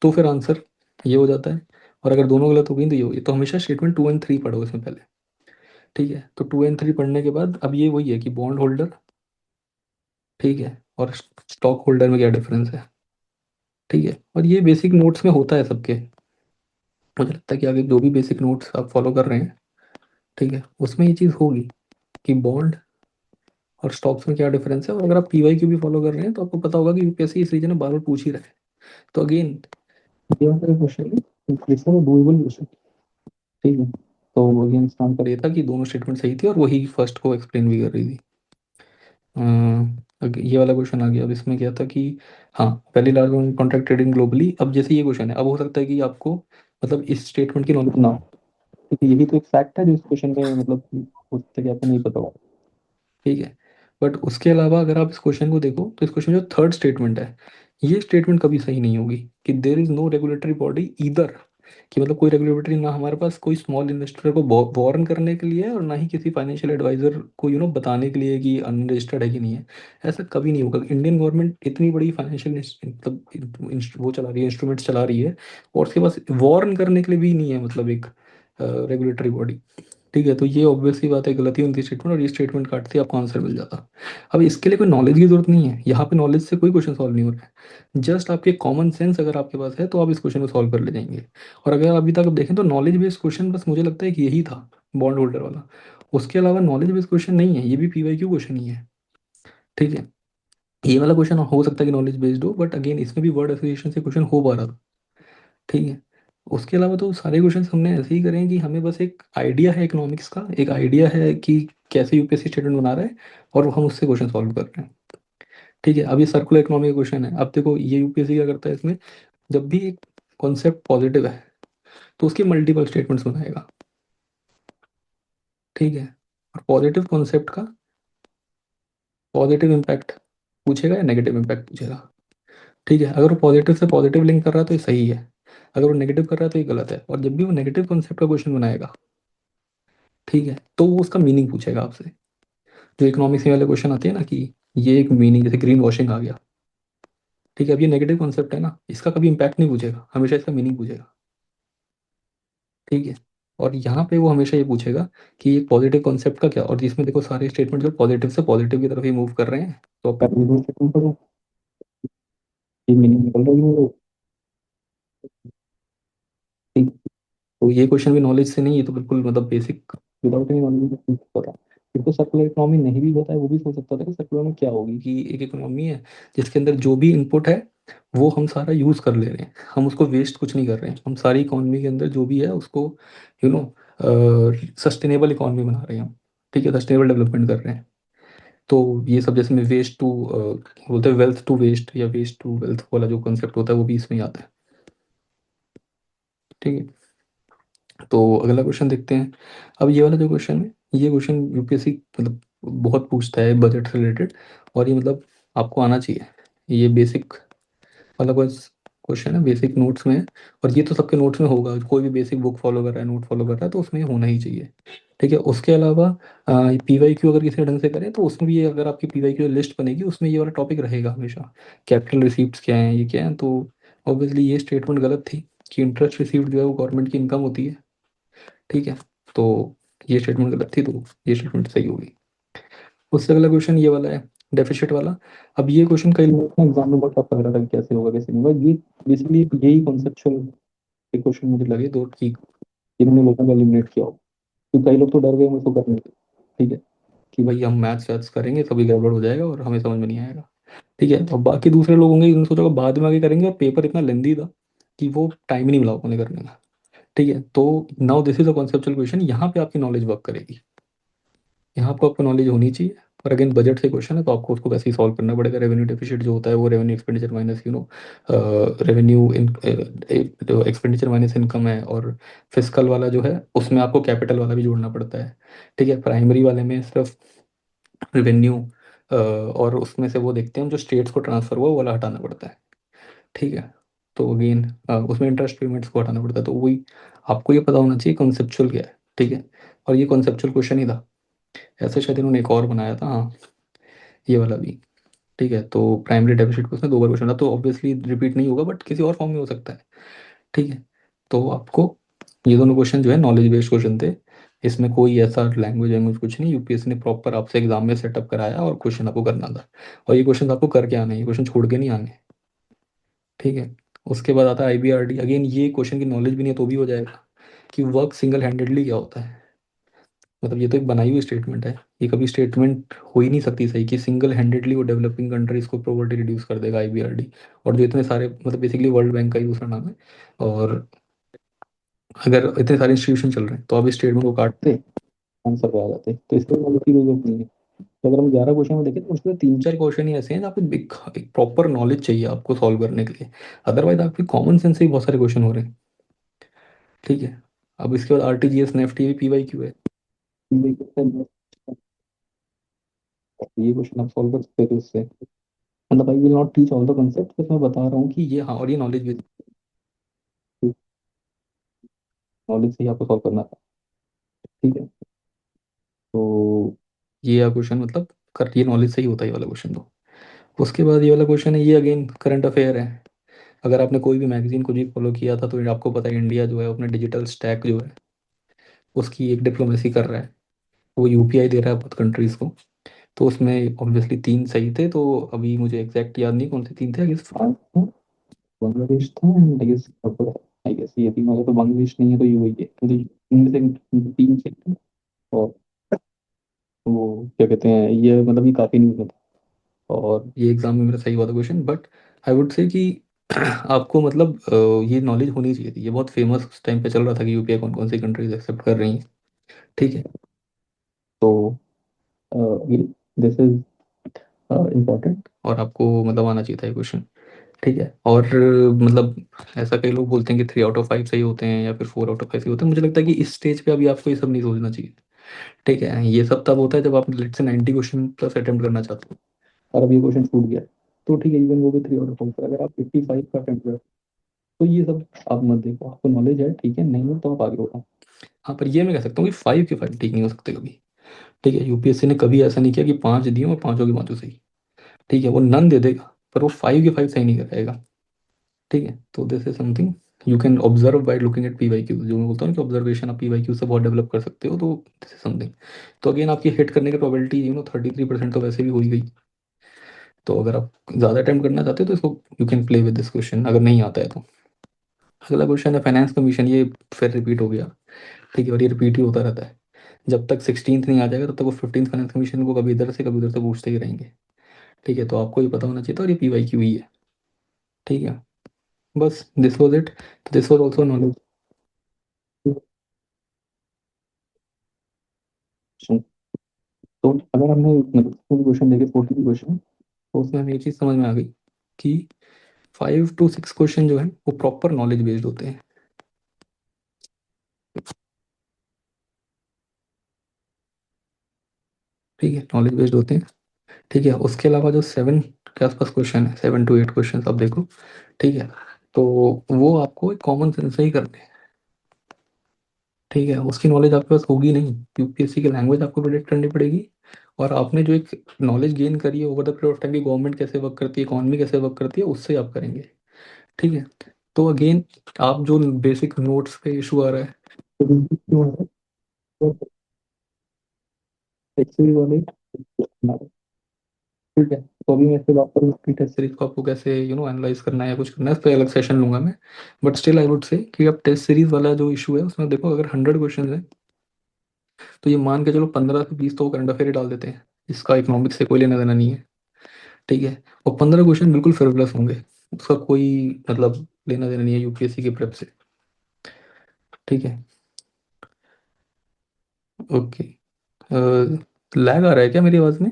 तो फिर आंसर ये हो जाता है, और अगर दोनों गलत हो गई तो ये हो गई, तो हमेशा स्टेटमेंट 2 एंड 3 पढ़ो इसमें पहले। ठीक है, तो 2 एंड 3 पढ़ने के बाद अब ये वही है कि बॉन्ड होल्डर, ठीक है, और स्टॉक होल्डर में क्या डिफरेंस है। ठीक है, और ये बेसिक नोट्स में होता है सबके, मुझे लगता है कि आगे जो भी बेसिक नोट्स आप फॉलो कर रहे हैं, ठीक है, उसमें ये चीज़ होगी कि बॉन्ड और स्टॉक्स में क्या डिफरेंस है, और अगर आप पीवाई क्यू भी फॉलो कर रहे हैं तो आपको पता होगा कि यूपीएससी इस रीजन में बार बार पूछ ही रहा है। तो अगेन ये वाला क्वेश्चन है डूएबल क्वेश्चन। ठीक है, तो अगेन इसका आंसर ये था कि दोनों स्टेटमेंट सही थी और वही फर्स्ट को एक्सप्लेन भी कर रही थी। ये वाला क्वेश्चन आ गया, अब इसमें क्या था कि हाँ, पहली लार्ज कॉन्ट्रैक्ट ट्रेडिंग ग्लोबली, अब जैसे ये क्वेश्चन है, अब हो सकता है कि आपको मतलब इस स्टेटमेंट की नॉलेज ना हो। क्योंकि यही तो एक फैक्ट है जो इस क्वेश्चन में मतलब हो सकता है कि आपको नहीं पता हो। ठीक है। बट उसके अलावा अगर आप इस क्वेश्चन को देखो तो इस क्वेश्चन में जो थर्ड स्टेटमेंट है, ये स्टेटमेंट कभी सही नहीं होगी कि there is no regulatory body either, कि मतलब कोई रेगुलेटरी ना हमारे पास कोई स्मॉल इन्वेस्टर को वार्न करने के लिए है और ना ही किसी फाइनेंशियल एडवाइजर को बताने के लिए कि अनरजिस्टर्ड है कि नहीं है। ऐसा कभी नहीं होगा। इंडियन गवर्नमेंट इतनी बड़ी फाइनेंशियल मतलब वो चला रही है, इंस्ट्रूमेंट्स चला रही है, और उसके पास वार्न करने के लिए भी नहीं है मतलब एक रेगुलेटरी बॉडी। ठीक है, तो ये ऑब्वियसली बात है, गलती उनकी स्टेटमेंट, और ये स्टेटमेंट काटते ही आपको आंसर मिल जाता। अब इसके लिए कोई नॉलेज की जरूरत नहीं है, यहाँ पे नॉलेज से कोई क्वेश्चन सॉल्व नहीं हो रहा है। जस्ट आपके कॉमन सेंस अगर आपके पास है तो आप इस क्वेश्चन को सॉल्व कर ले जाएंगे। और अगर अभी तक आप देखें तो नॉलेज बेस्ड क्वेश्चन बस मुझे लगता है कि यही था, बॉन्ड होल्डर वाला। उसके अलावा नॉलेज बेस्ड क्वेश्चन नहीं है, ये भी पीवाईक्यू क्वेश्चन ही है। ठीक है। ये वाला क्वेश्चन हो सकता है कि नॉलेज बेस्ड हो, बट अगेन इसमें भी वर्ड एसोसिएशन से क्वेश्चन हो पा रहा था। ठीक है। उसके अलावा तो सारे क्वेश्चंस हमने ऐसे ही करे हैं कि हमें बस एक आइडिया है इकोनॉमिक्स का, एक आइडिया है कि कैसे यूपीएससी स्टेटमेंट बना रहा है, और हम उससे क्वेश्चन सॉल्व कर रहे हैं। ठीक है। अब ये सर्कुलर इकोनॉमी का क्वेश्चन है। अब देखो ये यूपीएससी क्या करता है इसमें, जब भी एक कॉन्सेप्ट पॉजिटिव है तो उसके मल्टीपल स्टेटमेंट्स बनाएगा। ठीक है। और पॉजिटिव कॉन्सेप्ट का पॉजिटिव इम्पैक्ट पूछेगा या नेगेटिव इम्पैक्ट पूछेगा। ठीक है। अगर वो पॉजिटिव से पॉजिटिव लिंक कर रहा है तो ये सही है, अगर वो नेगेटिव कर रहा है तो ये गलत है। और जब भी वो नेगेटिव कॉन्सेप्ट का क्वेश्चन बनाएगा, ठीक है, तो वो उसका मीनिंग पूछेगा आपसे। जो इकोनॉमिक्स में वाले क्वेश्चन आते हैं ना कि ये एक मीनिंग, जैसे ग्रीन वॉशिंग आ गया। ठीक है। अब ये नेगेटिव कॉन्सेप्ट है ना, इसका कभी इम्पैक्ट नहीं पूछेगा, हमेशा इसका मीनिंग पूछेगा। ठीक है। और यहाँ पे वो हमेशा ये पूछेगा कि ये पॉजिटिव कॉन्सेप्ट का क्या, और जिसमें देखो सारे स्टेटमेंट जो पॉजिटिव से पॉजिटिव की तरफ ही मूव कर रहे हैं, तो आप पहले स्टेटमेंट पढ़ो, ये मीनिंग निकल रही है। ठीक। तो ये क्वेश्चन भी नॉलेज से नहीं, ये तो बिल्कुल मतलब बेसिक, विदाउट एनी नॉलेज पता। फिर तो सर्कुलर इकोनॉमी नहीं भी होता है वो भी सोच सकता था कि सर्कुलर में क्या होगी, कि एक इकोनॉमी है जिसके अंदर जो भी इनपुट है वो हम सारा यूज कर ले रहे हैं, हम उसको वेस्ट कुछ नहीं कर रहे हैं, हम सारी इकोनॉमी के अंदर जो भी है उसको यू नो सस्टेनेबल इकोनॉमी बना रहे हैं हम। ठीक है, सस्टेनेबल डेवलपमेंट कर रहे हैं। तो ये सब जैसे में वेस्ट टू बोलते हैं, वेल्थ टू वेस्ट या वेस्ट टू वेल्थ वाला जो कंसेप्ट होता है वो भी इसमें ही आता है। ठीक है। तो अगला क्वेश्चन देखते हैं। अब ये वाला जो क्वेश्चन है, ये क्वेश्चन यूपीएससी मतलब बहुत पूछता है बजट से रिलेटेड, और ये मतलब आपको आना चाहिए। ये बेसिक वाला क्वेश्चन है, बेसिक नोट्स में है। और ये तो सबके नोट्स में होगा, कोई भी बेसिक बुक फॉलो कर रहा है, नोट फॉलो कर रहा है, तो उसमें होना ही चाहिए। ठीक है। उसके अलावा पीवाईक्यू अगर किसी ढंग से करें तो उसमें भी अगर आपकी पीवाईक्यू लिस्ट बनेगी उसमें ये वाला टॉपिक रहेगा हमेशा। कैपिटल रिसीप्ट्स क्या हैं, ये क्या है, तो ऑब्वियसली ये स्टेटमेंट गलत थी कि इंटरेस्ट रिसीव्ड जो है वो गवर्नमेंट की इनकम होती है। ठीक है। तो ये स्टेटमेंट गलत थी, तो ये स्टेटमेंट सही होगी। उससे अगला क्वेश्चन ये वाला है, डेफिसिट वाला। अब ये क्वेश्चन कई लोगों को एग्जाम में बहुत टफ लग रहा था कि कैसे होगा कैसे नहीं होगा। ये बेसिकली यही कॉन्सेप्चुअल क्वेश्चन मुझे लगे दो ठीक, इन्होंने लोगों को एलिमिनेट किया हो। तो कई लोग तो डर गए मुझको करने से। ठीक है, कि भाई हम मैथ्स वैथ्स करेंगे सभी गड़बड़ हो जाएगा और हमें समझ में नहीं आएगा। ठीक है। और बाकी दूसरे लोग होंगे जिन्होंने सोचा बाद में आगे करेंगे, और पेपर इतना लेंदी था कि वो टाइम ही नहीं मिला उन्हें करने का। ठीक है। तो now this is a conceptual question, यहाँ पे आपकी नॉलेज वर्क करेगी, यहाँ आपको नॉलेज होनी चाहिए। और अगेन बजट से क्वेश्चन है तो आपको उसको वैसे ही सॉल्व करना पड़ेगा। रेवेन्यू डेफिसिट जो होता है वो revenue expenditure minus revenue expenditure minus income है। और फिस्कल वाला जो है उसमें आपको कैपिटल वाला भी जोड़ना पड़ता है। ठीक है। प्राइमरी वाले में सिर्फ रेवेन्यू और उसमें से वो देखते हैं जो स्टेट्स को ट्रांसफर हुआ वो वाला हटाना पड़ता है। ठीक है। तो अगेन उसमें इंटरेस्ट पेमेंट्स को हटाना पड़ता है, तो वही आपको ये पता होना चाहिए कॉन्सेप्चुअल क्या है। ठीक है। और ये कॉन्सेप्चुअल क्वेश्चन ही था। ऐसे शायद इन्होंने एक और बनाया था, हाँ, ये वाला भी। ठीक है। तो प्राइमरी डेफिसिट को उसमें दो बार क्वेश्चन था, तो ऑब्वियसली रिपीट नहीं होगा बट किसी और फॉर्म में हो सकता है। ठीक है। तो आपको ये दोनों क्वेश्चन जो है नॉलेज बेस्ड क्वेश्चन थे, इसमें कोई ऐसा लैंग्वेज वैंग्वेज कुछ नहीं, यूपीएससी ने प्रॉपर आपसे एग्जाम में सेटअप कराया और क्वेश्चन आपको करना था। और ये क्वेश्चन आपको करके आने हैं, ये क्वेश्चन छोड़ के नहीं आने। ठीक है। उसके बाद आता है आईबीआरडी। अगेन ये क्वेश्चन की नॉलेज भी नहीं है तो भी हो जाएगा कि वर्क सिंगल हैंडेडली क्या होता है। मतलब ये तो एक बनाई हुई स्टेटमेंट है, ये कभी स्टेटमेंट हो ही नहीं सकती सही कि सिंगल हैंडेडली वो डेवलपिंग कंट्रीज को पॉवर्टी रिड्यूस कर देगा आईबीआरडी। और जो इतने सारे मतलब बेसिकली वर्ल्ड बैंक का ही दूसरा नाम है। और अगर इतने सारे इंस्टीट्यूशन चल रहे हैं तो आप इस स्टेटमेंट को काटते आंसर पे आ जाते, तो इसके नॉलेज की कोई जरूरत नहीं है। तो अगर हम 11 क्वेश्चन में देखें तो उसमें तीन चार क्वेश्चन ही ऐसे हैं जहाँ पे एक प्रॉपर नॉलेज चाहिए आपको सॉल्व करने के लिए। अदरवाइज आपके कॉमन सेंस से ही बहुत सारे क्वेश्चन हो रहे हैं। ठीक है। अब इसके बाद R T G S NEFT, ये पी वाई क्यू है। ये क्वेश्चन आप सॉल्व कर सकते थे उससे। मतलब I will not teach all the concept, बस मैं बता रहा हूँ कि ये, हाँ, और ये नॉलेज बेस्ड, नॉलेज से ही आपको सॉल्व करना था। ठीक है, तो ये क्वेश्चन मतलब कर, ये नॉलेज से ही होता है ये वाला क्वेश्चन। तो उसके बाद ये वाला क्वेश्चन है, ये अगेन करंट अफेयर है। अगर आपने कोई भी मैगजीन को भी फॉलो किया था तो आपको पता है इंडिया जो है अपने डिजिटल स्टैक जो है उसकी एक डिप्लोमेसी कर रहा है। वो यूपीआई दे रहा है बहुत कंट्रीज को। तो उसमें ऑब्वियसली तीन सही थे, तो अभी मुझे एग्जैक्ट याद नहीं कौन से तीन थे। आई गेस बांग्लादेश था, एंड आई गेस ये तीनों, अगर तो बांग्लादेश नहीं है तो यूएई है, तो इनमें से तीन सही थे। और वो क्या कहते हैं, ये मतलब ये काफ़ी न्यूज़ में था, और ये एग्जाम में मेरा सही हुआ था question. But I would say कि आपको मतलब ये नॉलेज होनी चाहिए थी। ये बहुत फेमस उस टाइम पे चल रहा था कि यूपीआई कौन कौन सी कंट्रीज एक्सेप्ट कर रही हैं। ठीक है, तो दिस इज इम्पोर्टेंट, और आपको मतलब आना चाहिए था ये क्वेश्चन। ठीक है, और मतलब ऐसा कई लोग बोलते हैं कि 3 आउट ऑफ 5 सही होते हैं या फिर 4 आउट ऑफ 5 सही होते हैं। मुझे लगता है कि इस स्टेज पे अभी आपको ये सब नहीं सोचना चाहिए। ठीक है, ये सब तब होता है जब आप लेट से 90 क्वेश्चन प्लस अटेम्प्ट करना चाहते हो, और अब ये क्वेश्चन छूट गया, तो ठीक है, इवन वो भी 3 आउट ऑफ 5। अगर आप 55 का अटेम्प्ट करो तो ये सब आप मत देखो, आपको नॉलेज है ठीक है, नहीं है तो आप आगे बढ़ो। हाँ, पर ये मैं कह सकता हूँ कि 5 के 5 ठीक नहीं हो सकते कभी। ठीक है, यूपीएससी ने कभी ऐसा नहीं किया कि 5 दिए और पांचों के पांचों सही। ठीक है, वो नन दे देगा पर वो 5 के 5 सही नहीं कराएगा। ठीक है, तो this is something you can observe by looking at P Y Q. जो मैं बोलता हूँ ना कि ऑब्जर्वेशन आप पी वाई क्यू से बहुत डेवलप कर सकते हो, तो दिस इज समथिंग। तो अगेन आपकी हिट करने की प्रोबेबिलिटी 33% तो वैसे भी हो ही गई। तो अगर आप ज़्यादा अटेम्प्ट करना चाहते हो तो इसको you can play with this question, अगर नहीं आता है तो। अगला क्वेश्चन है फाइनेंस कमीशन, ये फिर रिपीट हो गया। ठीक है, और ये रिपीट ही होता रहता है। जब तक 16th नहीं आ जाएगा तब तक वो 15th फाइनेंस कमीशन को कभी इधर से कभी उधर से पूछते ही रहेंगे। ठीक है, तो आपको ये पता होना चाहिए था, और ये पी वाई क्यू ही है। ठीक है, बस this was it. This was also knowledge. तो अगर हमने मतलब क्वेश्चन देखे 40 क्वेश्चन, तो उसमें हमें ये चीज़ समझ में आ गई कि 5 to 6 क्वेश्चन जो है वो प्रॉपर नॉलेज बेस्ड होते हैं। ठीक है, नॉलेज बेस्ड होते हैं। ठीक है, उसके अलावा जो 7 के आसपास क्वेश्चन है, 7 to 8 क्वेश्चन आप देखो। ठीक है, तो वो आपको एक कॉमन सेंस से ही करते हैं। ठीक है, उसकी नॉलेज आपके पास होगी नहीं, यूपीएससी की लैंग्वेज आपको प्रिडिक्ट करनी पड़ेगी। और आपने जो एक नॉलेज गेन करी है over the period of time की गवर्नमेंट कैसे वर्क करती है, इकॉनमी कैसे वर्क करती है, उससे आप करेंगे। ठीक है, तो अगेन आप जो बेसिक नोट्स पे इशू आ रहा है, तो बेसिक क्यों आ रहा है, तो टेस्ट सीरीज वाले। ठीक है, तो अभी मैं इस पे बात करूँ कि टेस्ट सीरीज को आपको कैसे एनालाइज करना है या कुछ करना है, इस पे अलग सेशन लूंगा मैं। But still I would say कि अब टेस्ट सीरीज वाला जो इशू है उसमें देखो, अगर 100 क्वेश्चन है तो ये मान के चलो 15 से 20 तो करंट अफेयर ही डाल देते हैं। इसका इकोनॉमिक्स से कोई लेना देना नहीं है। ठीक है, और 15 क्वेश्चन बिल्कुल फ्रिवलेस होंगे, उसका कोई मतलब लेना देना नहीं है यूपीएससी के प्रेप से। ठीक है, ओके। लैग आ रहा है क्या मेरी आवाज़ में?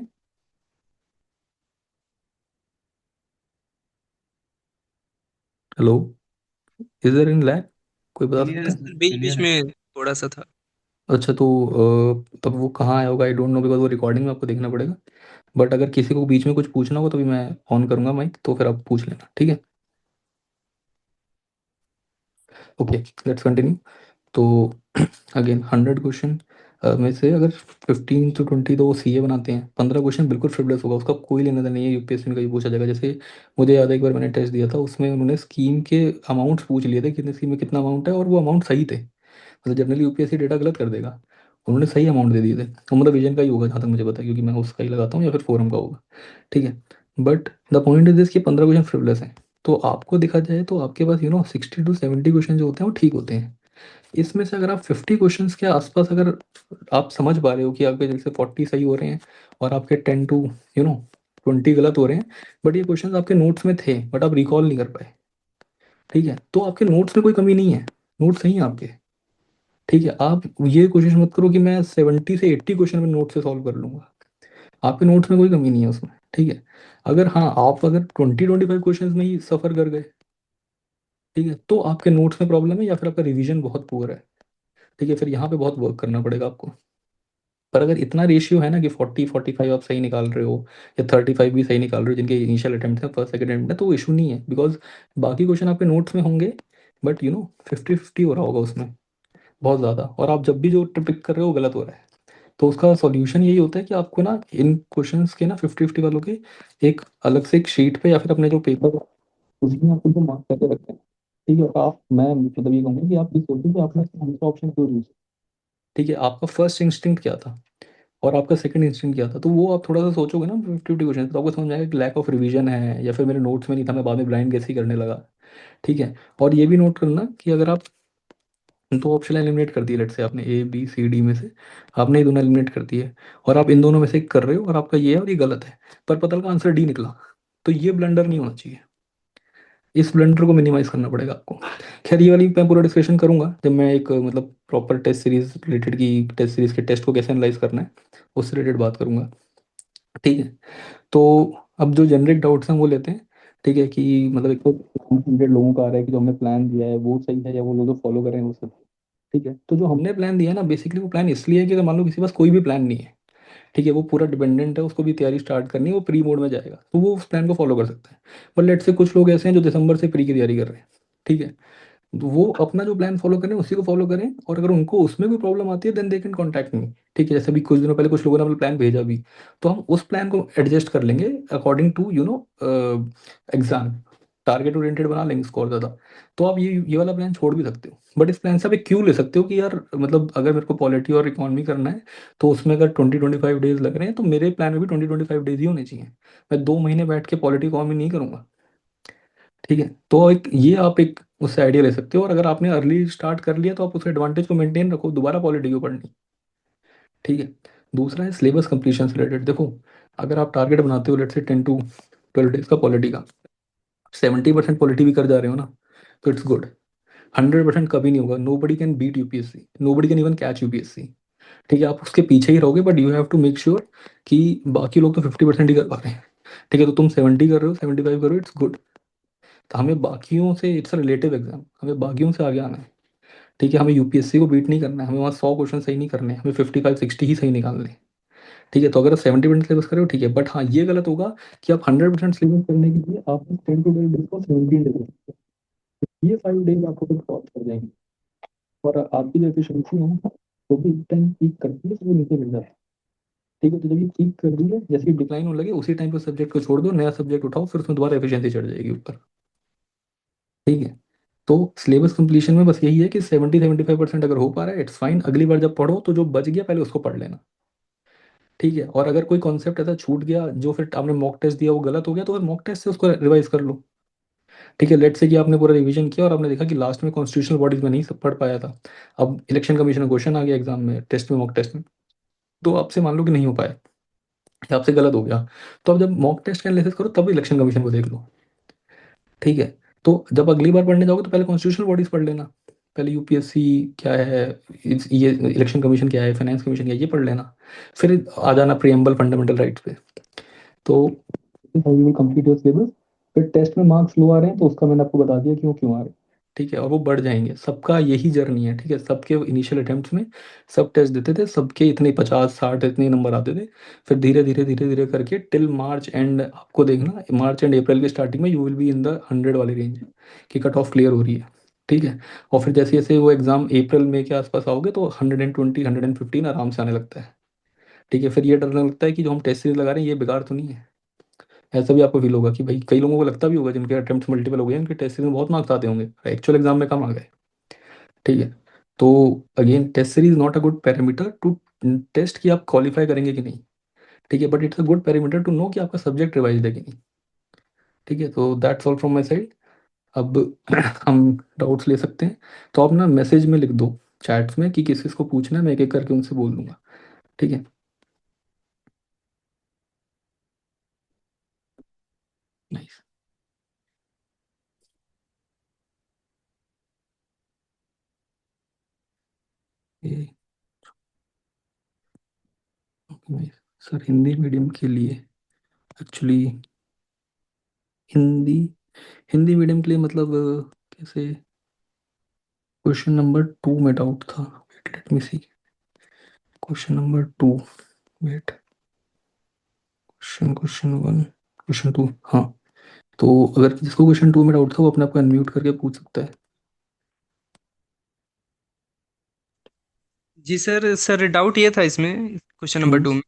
Hello, is there in lag? कोई बता क्लियर है सकता है? सर, बीच बीच में थोड़ा सा था। अच्छा, तो तब वो कहाँ आया होगा, आई डोंट नो, बिकॉज वो रिकॉर्डिंग में आपको देखना पड़ेगा। बट अगर किसी को बीच में कुछ पूछना हो तो भी मैं ऑन करूंगा माइक, तो फिर आप पूछ लेना। ठीक है, ओके, लेट्स कंटिन्यू। तो अगेन 100 क्वेश्चन में से अगर 15 to 20 तो वो सीए बनाते हैं, 15 क्वेश्चन बिल्कुल फ्रिवलेस होगा, उसका कोई लेना देना नहीं है, यूपीएससी में कभी पूछा जाएगा। जैसे मुझे याद है एक बार मैंने टेस्ट दिया था, उसमें उन्होंने स्कीम के अमाउंट्स पूछ लिए थे, कितने स्कीम में कितना अमाउंट है, और वो अमाउंट सही थे। मतलब जनरली यूपीएससी डेटा गलत कर देगा, उन्होंने सही अमाउंट दे दिए थे। तो मतलब विजन का ही होगा जहाँ तक मुझे पता है, क्योंकि मैं उसका ही लगाता हूँ या फिर फोरम का होगा। ठीक है, but the point is this कि 15 क्वेश्चन फ्रिवलेस हैं। तो आपको देखा जाए तो आपके पास 60 to 70 क्वेश्चन जो होते हैं वो ठीक होते हैं। इसमें से अगर आप 50 क्वेश्चंस के आसपास अगर आप समझ पा रहे हो कि आपके जैसे 40 सही हो रहे हैं और आपके 10 to 20 गलत हो रहे हैं, बट ये क्वेश्चंस आपके नोट्स में थे बट आप रिकॉल नहीं कर पाए। ठीक है, तो आपके नोट्स में कोई कमी नहीं है, नोट्स सही हैं आपके। ठीक है, आप ये कोशिश मत करो कि मैं 70 से 80 क्वेश्चन में नोट से सॉल्व कर लूंगा। आपके नोट्स में कोई कमी नहीं है उसमें। ठीक है, अगर हाँ आप अगर 20-25 क्वेश्चन में ही सफ़र कर गए, ठीक है, तो आपके नोट्स में प्रॉब्लम है या फिर आपका रिवीजन बहुत पुअर है। ठीक है, फिर यहाँ पे बहुत वर्क करना पड़ेगा आपको। पर अगर इतना रेशियो है ना कि 40-45 आप सही निकाल रहे हो, या 35 भी सही निकाल रहे हो जिनके इनिशियल अटेम्प्ट है फर्स्ट सेकंड अटेम्प्ट में, तो इशू नहीं है, बिकॉज बाकी क्वेश्चन आपके नोट्स में होंगे, बट 50-50 हो रहा होगा उसमें बहुत ज़्यादा, और आप जब भी जो पिक कर रहे हो वो गलत हो रहा है। तो उसका सॉल्यूशन यही होता है कि आपको ना इन क्वेश्चंस के ना 50-50 वालों के एक अलग से एक शीट पे या फिर अपने जो पेपर उसमें आपको जो मार्क करके रखते हैं। ठीक है, आप मैं मतलब ये कहूँगा कि आप ये सोचिए कि आपने कौन सा ऑप्शन क्यों यूज। ठीक है, आपका फर्स्ट इंस्टिंक्ट क्या था और आपका सेकंड इंस्टिंक्ट क्या था, तो वो आप थोड़ा सा सोचोगे ना 50-50 क्वेश्चन, तो आपको समझ आएगा कि लैक ऑफ रिवीजन है या फिर मेरे नोट्स में नहीं था, मैं बाद में ब्लाइंड गेस ही करने लगा। ठीक है, और ये भी नोट करना कि अगर आप दो ऑप्शन एलिमिनेट कर दिए, लेट से आपने ए बी सी डी में से आपने ये दोनों एलिमिनेट कर दिए, और आप इन दोनों में से एक कर रहे हो और आपका ये है और ये गलत है, पर पता लगा आंसर डी निकला, तो ये ब्लंडर नहीं होना चाहिए। इस ब्लंडर को मिनिमाइज करना पड़ेगा आपको। खैर ये वाली मैं पूरा डिस्कशन करूंगा जब मैं एक मतलब प्रॉपर टेस्ट सीरीज रिलेटेड की टेस्ट सीरीज के टेस्ट को कैसे एनालाइज करना है उससे रिलेटेड बात करूंगा। ठीक है, तो अब जो जेनरिक डाउट्स हैं वो लेते हैं। ठीक है, कि मतलब एक तो 100 लोगों का आ रहा है कि जो हमने प्लान दिया है वो सही है या वो लोग जो फॉलो कर रहे हैं वो सब। ठीक है, तो जो हमने प्लान दिया है ना बेसिकली वो प्लान इसलिए है कि अगर मान लो किसी के पास कोई भी प्लान नहीं है, ठीक है, वो पूरा डिपेंडेंट है, उसको भी तैयारी स्टार्ट करनी है, वो प्री मोड में जाएगा तो वो उस प्लान को फॉलो कर सकता है। बट लेट से कुछ लोग ऐसे हैं जो दिसंबर से प्री की तैयारी कर रहे हैं। ठीक है, तो वो अपना जो प्लान फॉलो करें उसी को फॉलो करें, और अगर उनको उसमें कोई प्रॉब्लम आती है then they can contact me. ठीक है, जैसे अभी कुछ दिनों पहले कुछ लोगों ने अपना प्लान भेजा भी, तो हम उस प्लान को एडजस्ट कर लेंगे according to exam, target oriented बना लेंगे स्कोर ज़्यादा। तो आप ये वाला प्लान छोड़ भी सकते हो, बट इस प्लान से आप एक क्यों ले सकते हो कि यार मतलब अगर मेरे को पॉलिटी और इकोनॉमी करना है, तो उसमें अगर 20-25 डेज लग रहे हैं तो मेरे प्लान में भी 20-25 डेज ही होने चाहिए। मैं 2 महीने बैठ के पॉलिटी इकोनॉमी नहीं करूंगा। ठीक है, तो एक ये आप एक उससे आइडिया ले सकते हो, और अगर आपने अर्ली स्टार्ट कर लिया तो आप उस एडवांटेज को मेंटेन रखो, दोबारा पॉलिटी क्यों पढ़नी। ठीक है, दूसरा है सिलेबस कंप्लीशन से रिलेटेड। देखो, अगर आप टारगेट बनाते हो लेट से 10 to 12 डेज का पॉलिटी का, 70% पॉलिटी भी कर जा रहे हो ना, तो इट्स गुड। 100% कभी नहीं होगा, nobody can beat UPSC, nobody can even catch UPSC. ठीक है, आप उसके पीछे ही रहोगे, but you have to make sure कि बाकी लोग तो 50% ही कर पा रहे हैं। ठीक है, तो तुम 70 कर रहे हो, 75 कर रहे हो, इट्स गुड। तो हमें बाकियों से, इट्स अ रिलेटिव एग्जाम, हमें बाकियों से आगे आना है। ठीक है, हमें यूपीएससी को बीट नहीं करना है, हमें वहाँ 100 क्वेश्चन सही नहीं करने हैं, हमें 55-60 ही सही निकालने हैं। ठीक है, तो अगर आप 70% सिलेबस करो ठीक है, बट हाँ ये गलत होगा कि आप 100% सिलेबस करने के लिए आप 10 to 12 डेज को 17 डेज, ये 5 डेज आपको कुछ कॉस्ट कर जाएंगे, और आपकी जो एफिशिएंसी है ना, वो भी एक टाइम पीक करती है तो वो नीचे गिर जाता है। ठीक है, तो जब ये पीक कर दी है, जैसे ही डिक्लाइन होने लगे उसी टाइम पर सब्जेक्ट को छोड़ दो, नया सब्जेक्ट उठाओ, फिर उसमें दोबारा एफिशिएंसी चढ़ जाएगी ऊपर। ठीक है, तो सिलेबस कंप्लीशन में बस यही है कि 70-75% अगर हो पा रहा है इट्स फाइन, अगली बार जब पढ़ो तो जो बच गया पहले उसको पढ़ लेना। ठीक है, और अगर कोई कॉन्सेप्ट ऐसा छूट गया जो फिर आपने मॉक टेस्ट दिया वो गलत हो गया, तो फिर मॉक टेस्ट से उसको रिवाइज कर लो। ठीक है, लेट से कि आपने पूरा रिवीजन किया और आपने देखा कि लास्ट में कॉन्स्टिट्यूशनल बॉडीज में नहीं सब पढ़ पाया था, अब इलेक्शन कमीशन का क्वेश्चन आ गया एग्जाम में, टेस्ट में, मॉक टेस्ट में, तो आपसे मान लो कि नहीं हो पाया या आपसे गलत हो गया, तो अब जब मॉक टेस्ट का एनालिसिस करो तब इलेक्शन कमीशन को देख लो। ठीक है, तो जब अगली बार पढ़ने जाओगे तो पहले कॉन्स्टिट्यूशनल बॉडीज पढ़ लेना, पहले यूपीएससी क्या है, ये इलेक्शन कमीशन क्या है, फाइनेंस कमीशन क्या है, ये पढ़ लेना, फिर आ जाना प्रियम्बल फंडामेंटल राइट्स पे। तो कंप्लीट योर सिलेबस। फिर टेस्ट में मार्क्स लो आ रहे हैं तो उसका मैंने आपको बता दिया क्यों क्यों आ रहे हैं। ठीक है, और वो बढ़ जाएंगे, सबका यही जर्नी है। ठीक है, सबके इनिशियल अटेम्प्ट्स में सब टेस्ट देते थे, सबके इतने 50-60 इतने नंबर आते थे, फिर धीरे धीरे धीरे धीरे करके टिल मार्च एंड आपको देखना, मार्च एंड अप्रैल के स्टार्टिंग में you will be in the 100 वाली रेंज कि कट ऑफ क्लियर हो रही है। ठीक है, और फिर जैसे जैसे वो एग्जाम अप्रैल में के आसपास आओगे तो 120 115 आराम से आने लगता है। ठीक है, फिर ये डरने लगता है कि जो हम टेस्ट सीरीज लगा रहे हैं ये बेकार तो नहीं है। ऐसा भी आपको फील होगा कि भाई कई लोगों को लगता भी होगा जिनके अटेम्प्ट मल्टीपल हो गए उनके टेस्ट सीरीज में बहुत मार्क्स आते होंगे, एक्चुअल एग्जाम में कम आ गए। ठीक है, तो again test series not a good parameter to test कि आप क्वालिफाई करेंगे कि नहीं। ठीक है, but it's a good parameter to know कि आपका सब्जेक्ट रिवाइज है कि नहीं। ठीक है, तो that's all from my side. अब हम डाउट्स ले सकते हैं, तो आप ना मैसेज में लिख दो चैट्स में कि किस किस को पूछना है, मैं एक एक करके उनसे बोल दूंगा। ठीक है, नाइस। सर हिंदी मीडियम के लिए एक्चुअली, हिंदी हिंदी मीडियम के लिए मतलब कैसे, क्वेश्चन नंबर 2 में डाउट था। Let me see. Question number 2। Wait. Question 1, question 2। हाँ, तो अगर जिसको क्वेश्चन 2 में डाउट था वो अपने आप को अनम्यूट करके पूछ सकता है। जी सर, डाउट ये था इसमें क्वेश्चन नंबर हम्म 2 में।